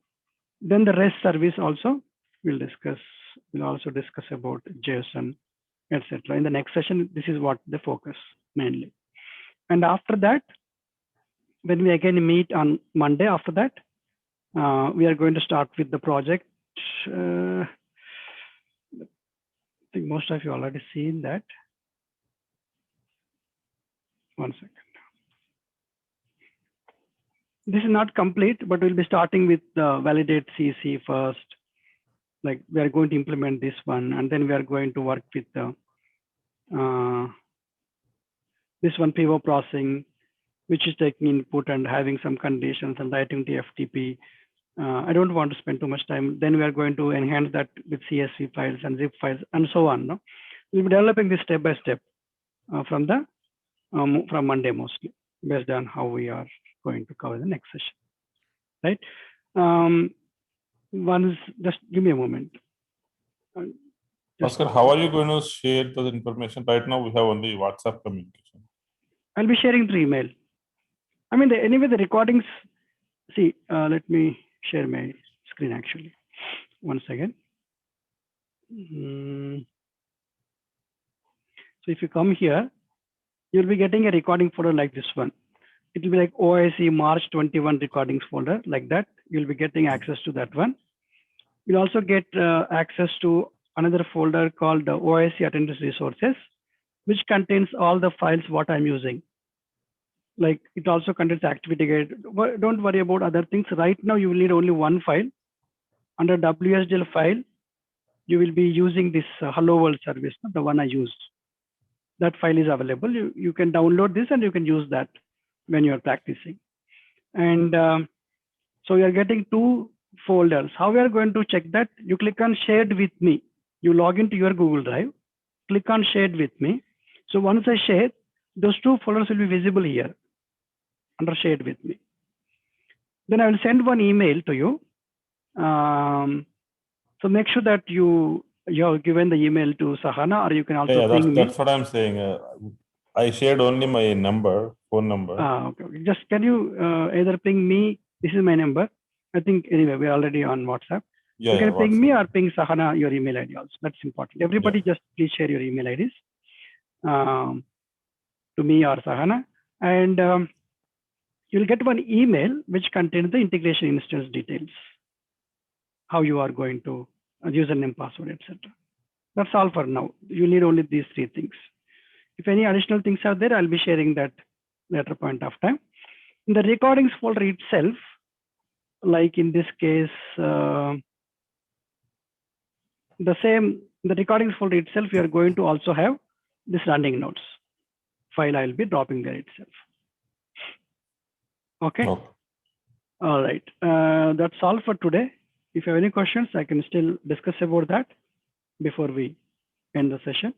the REST service also we'll discuss. We'll also discuss about JSON, etc. In the next session, this is what the focus mainly. And after that, when we again meet on Monday after that, we are going to start with the project. I think most of you already seen that. One second. This is not complete, but we'll be starting with the validate CC first. Like we are going to implement this one, and then we are going to work with the this one pivot processing, which is taking input and having some conditions and writing the FTP. I don't want to spend too much time. Then we are going to enhance that with CSV files and zip files and so on. No? We'll be developing this step by step from Monday mostly, based on how we are going to cover the next session, right? Once, just give me a moment. Oscar, how are you going to share the information? Right now, we have only WhatsApp communication. I'll be sharing through email. I mean, anyway, the recordings, see, let me share my screen actually. One second. So if you come here, you'll be getting a recording folder like this one. It will be like OIC March 21 recordings folder like that. You'll be getting access to that one. You'll also get access to another folder called the OIC attendance resources, which contains all the files what I'm using. Like it also contains activity guide. Don't worry about other things. Right now, you will need only one file. Under WSDL file, you will be using this Hello World service, the one I used. That file is available. You can download this and you can use that when you're practicing. And so you're getting 2 folders. How we are going to check that? You click on shared with me. You log into your Google Drive, click on shared with me. So once I share, those 2 folders will be visible here under shared with me. Then I will send one email to you. So make sure that you have given the email to Sahana, or you can also ping me. That's what I'm saying. I shared only my phone number. Okay. Just can you either ping me? This is my number. I think anyway, we're already on WhatsApp. You can ping me or ping Sahana your email ID also. That's important. Everybody just please share your email IDs to me or Sahana. And you'll get one email which contains the integration instance details, how you are going to username, password, etc. That's all for now. You need only these 3 things. If any additional things are there, I'll be sharing that later point of time. In the recordings folder itself, like in this case, the recordings folder itself, we are going to also have this running notes file. I'll be dropping there itself. Okay. All right. That's all for today. If you have any questions, I can still discuss about that before we end the session.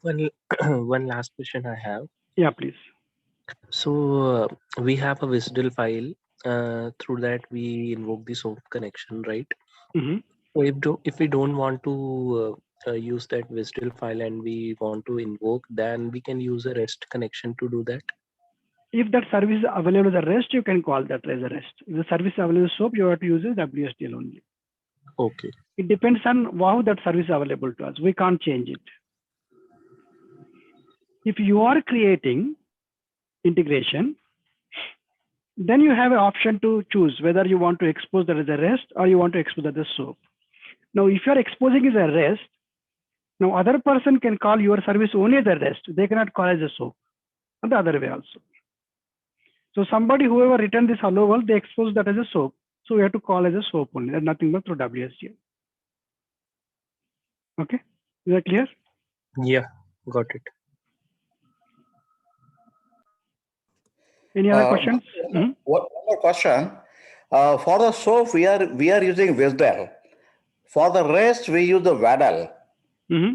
One last question I have. Yeah, please. So we have a WSDL file. Through that we invoke the SOAP connection, right? So if we don't want to use that WSDL file and we want to invoke, then we can use a REST connection to do that. If that service is available as a REST, you can call that as a REST. If the service is available as SOAP, you have to use a WSDL only. Okay. It depends on how that service is available to us. We can't change it. If you are creating integration, then you have an option to choose whether you want to expose that as a REST or you want to expose that as SOAP. Now, if you are exposing as a REST, now other person can call your service only as a REST. They cannot call as a SOAP, and the other way also. So somebody, whoever written this hello world, they expose that as a SOAP. So we have to call as a SOAP only. There's nothing but through WSDL. Okay, is that clear? Yeah, got it. Any other questions? One more question. For the SOAP, we are using WSDL. For the rest, we use the WADL. Mm-hmm.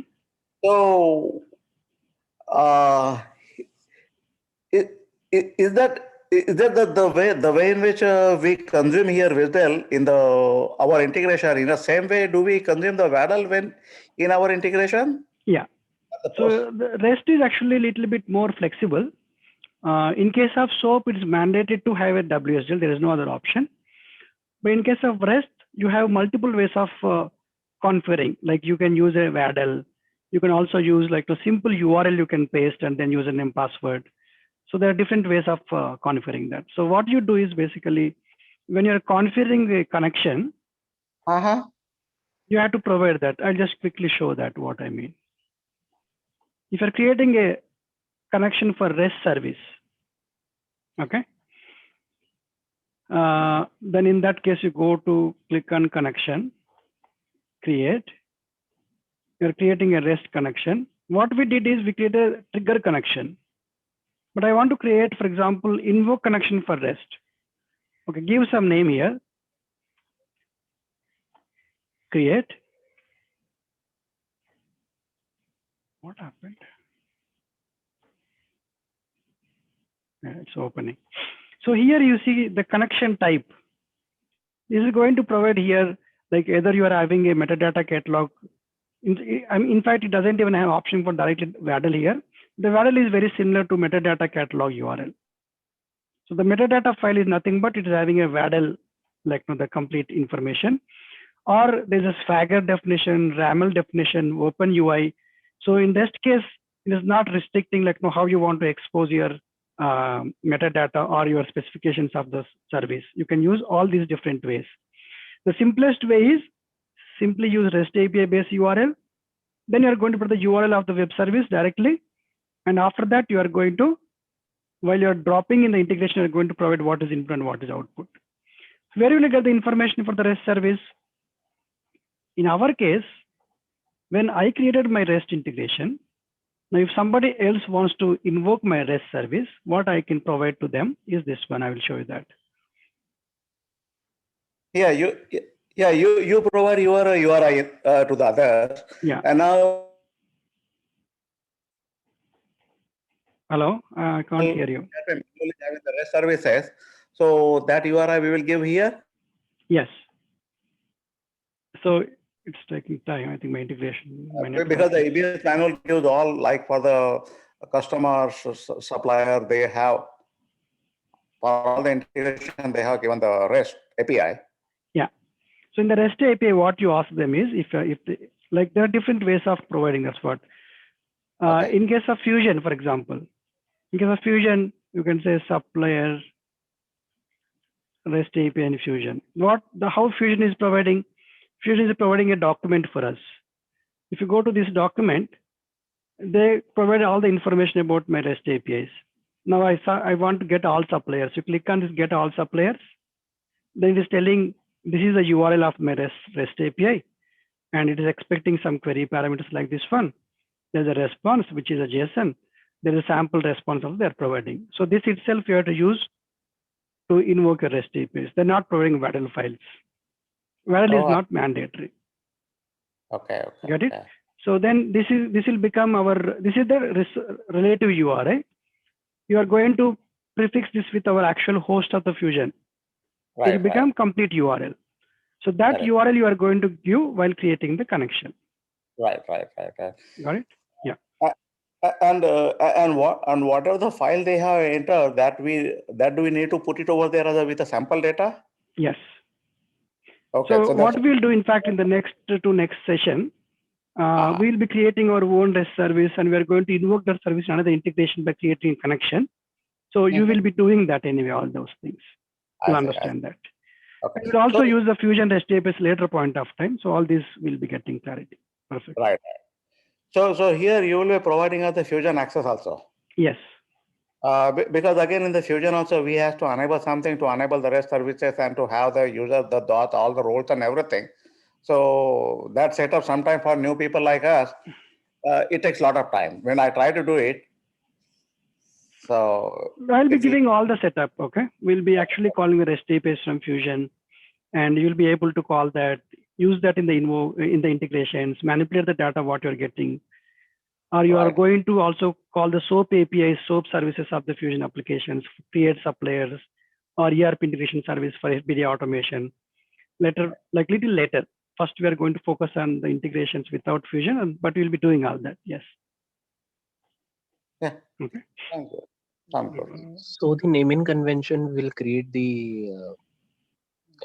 So, is that the way in which we consume here WSDL in our integration? In the same way, do we consume the WADL when in our integration? Yeah. So the REST is actually a little bit more flexible. In case of SOAP, it's mandated to have a WSDL. There is no other option. But in case of REST, you have multiple ways of configuring. Like you can use a WADL. You can also use like a simple URL you can paste and then username password. So there are different ways of configuring that. So what you do is basically when you're configuring a connection, you have to provide that. I'll just quickly show that what I mean. If you're creating a connection for REST service, okay, then in that case you go to click on connection, create. You're creating a REST connection. What we did is we created a trigger connection, but I want to create, for example, invoke connection for REST. Okay, give some name here. Create. What happened? Yeah, it's opening. So here you see the connection type. This is going to provide here, like either you are having a metadata catalog. In fact, it doesn't even have option for directly WADL here. The WADL is very similar to metadata catalog URL. So the metadata file is nothing but it is having a WADL, like the complete information. Or there's a Swagger definition, RAML definition, OpenUI. So in this case, it is not restricting like how you want to expose your metadata or your specifications of the service. You can use all these different ways. The simplest way is simply use REST API based URL. Then you are going to put the URL of the web service directly. And after that, you are going to, while you're dropping in the integration, you're going to provide what is input and what is output. Where will you get the information for the REST service? In our case, when I created my REST integration, now if somebody else wants to invoke my REST service, what I can provide to them is this one. I will show you that. Yeah, you provide your URI to the others. Yeah. And now. Hello, I can't hear you. Having the REST services, so that URI we will give here. Yes. So it's taking time. I think my integration. Because the EBS manual gives all, like for the customer supplier, they have for all the integration they have given the REST API. Yeah. So in the REST API, what you ask them is if like there are different ways of providing that's what. Okay. In case of Fusion, for example, in case of Fusion, you can say supplier REST API in Fusion. How Fusion is providing? Fusion is providing a document for us. If you go to this document, they provide all the information about my REST APIs. Now I want to get all suppliers. You click on this get all suppliers. Then it is telling this is the URL of my REST API, and it is expecting some query parameters like this one. There's a response, which is a JSON. There is a sample response of they're providing. So this itself you have to use to invoke a REST APIs. They're not providing WADL files. WADL is not mandatory. Okay. Got it? Okay. So then this will become this is the relative URI. You are going to prefix this with our actual host of the Fusion. Right, it will become complete URL. So that Correct. URL you are going to give while creating the connection. Right. Got it? And whatever the file they have entered, that do we need to put it over there with the sample data? Yes. Okay. So that's what we'll do, in fact, in the next session, we'll be creating our own REST service, and we are going to invoke that service in another integration by creating a connection. So you will be doing that anyway, all those things. I You'll see, understand that. Okay. We will also So- use the Fusion REST APIs later point of time. So all this will be getting clarity. Perfect. Right. So here you will be providing us the Fusion access also. Yes. Because again, in the Fusion also, we have to enable something to enable the REST services and to have the user, the dot, all the roles and everything. So that setup sometime for new people like us, it takes a lot of time. When I try to do it, so I'll be it's- giving all the setup. Okay. We'll be actually calling the REST APIs from Fusion, and you'll be able to call that, use that in the integrations, manipulate the data what you're getting. Or you are Right. going to also call the SOAP APIs, SOAP services of the Fusion applications, create suppliers, or ERP integration service for FBD automation. Little later. First, we are going to focus on the integrations without Fusion, but we'll be doing all that. Yes. Yeah. Okay. Thank you. Sounds good. So the naming convention will create the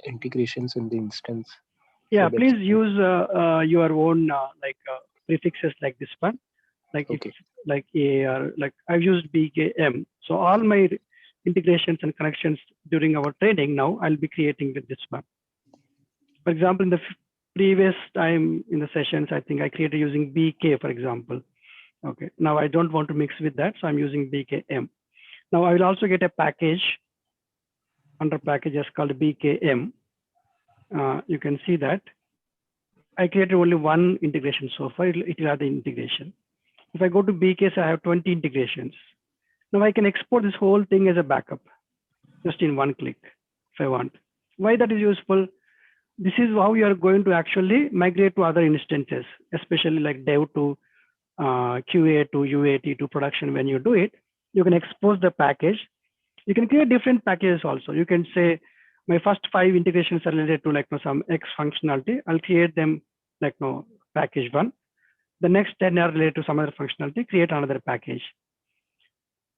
integrations in the instance. Yeah, So please that's- use your own prefixes like this one, like Okay. it's like A, or like I've used BKM. So all my integrations and connections during our training now I'll be creating with this one. For example, in the previous time in the sessions, I think I created using BK, for example. Okay, now I don't want to mix with that, so I'm using BKM. Now I will also get a package under packages called BKM. You can see that I created only one integration so far. It will have the integration. If I go to BK, I have 20 integrations. Now I can export this whole thing as a backup just in one click if I want. Why that is useful? This is how you are going to actually migrate to other instances, especially like dev to QA to UAT to production. When you do it, you can expose the package. You can create different packages also. You can say my first 5 integrations are related to like some X functionality. I'll create them like package 1. The next 10 are related to some other functionality, create another package.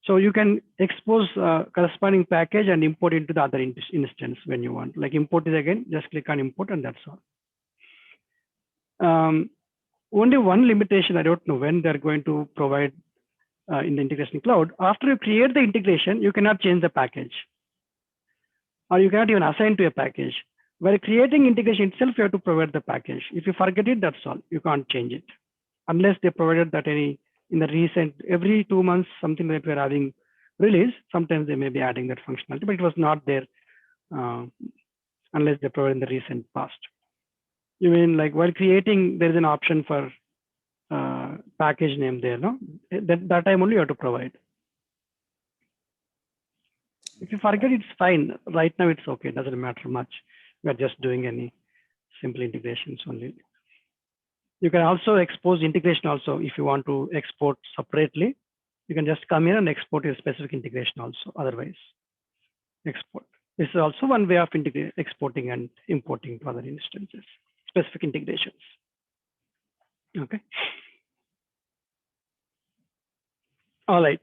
So you can expose corresponding package and import into the other instance when you want. Like import is again, just click on import and that's all. Only one limitation, I don't know when they're going to provide in the integration cloud. After you create the integration, you cannot change the package. Or you cannot even assign to a package. While creating integration itself, you have to provide the package. If you forget it, that's all. You can't change it. Unless they provided that in the recent, every 2 months, something that we're having release, sometimes they may be adding that functionality, but it was not there unless they provide in the recent past. You mean like while creating, there is an option for package name there, no? That time only you have to provide. If you forget, it's fine. Right now, it's okay. It doesn't matter much. We are just doing any simple integrations only. You can also expose integration also. If you want to export separately, you can just come here and export your specific integration also. Otherwise, export. This is also one way of exporting and importing to other instances, specific integrations. Okay. All right.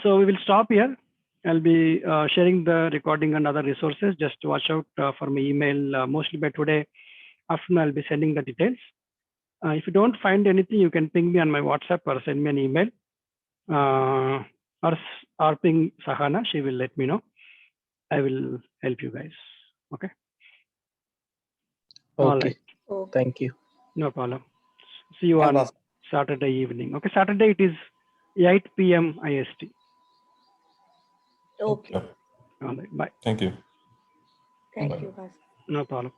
So we will stop here. I'll be sharing the recording and other resources. Just watch out for my email. Mostly by today afternoon, I'll be sending the details. If you don't find anything, you can ping me on my WhatsApp or send me an email. Or ping Sahana. She will let me know. I will help you guys. Okay. All Okay. right. Okay. Thank you. No problem. See you And on was- Saturday evening. Okay. Saturday it is 8 p.m. IST. Okay. Yep. All right. Bye. Thank you. Thank you, guys. No problem.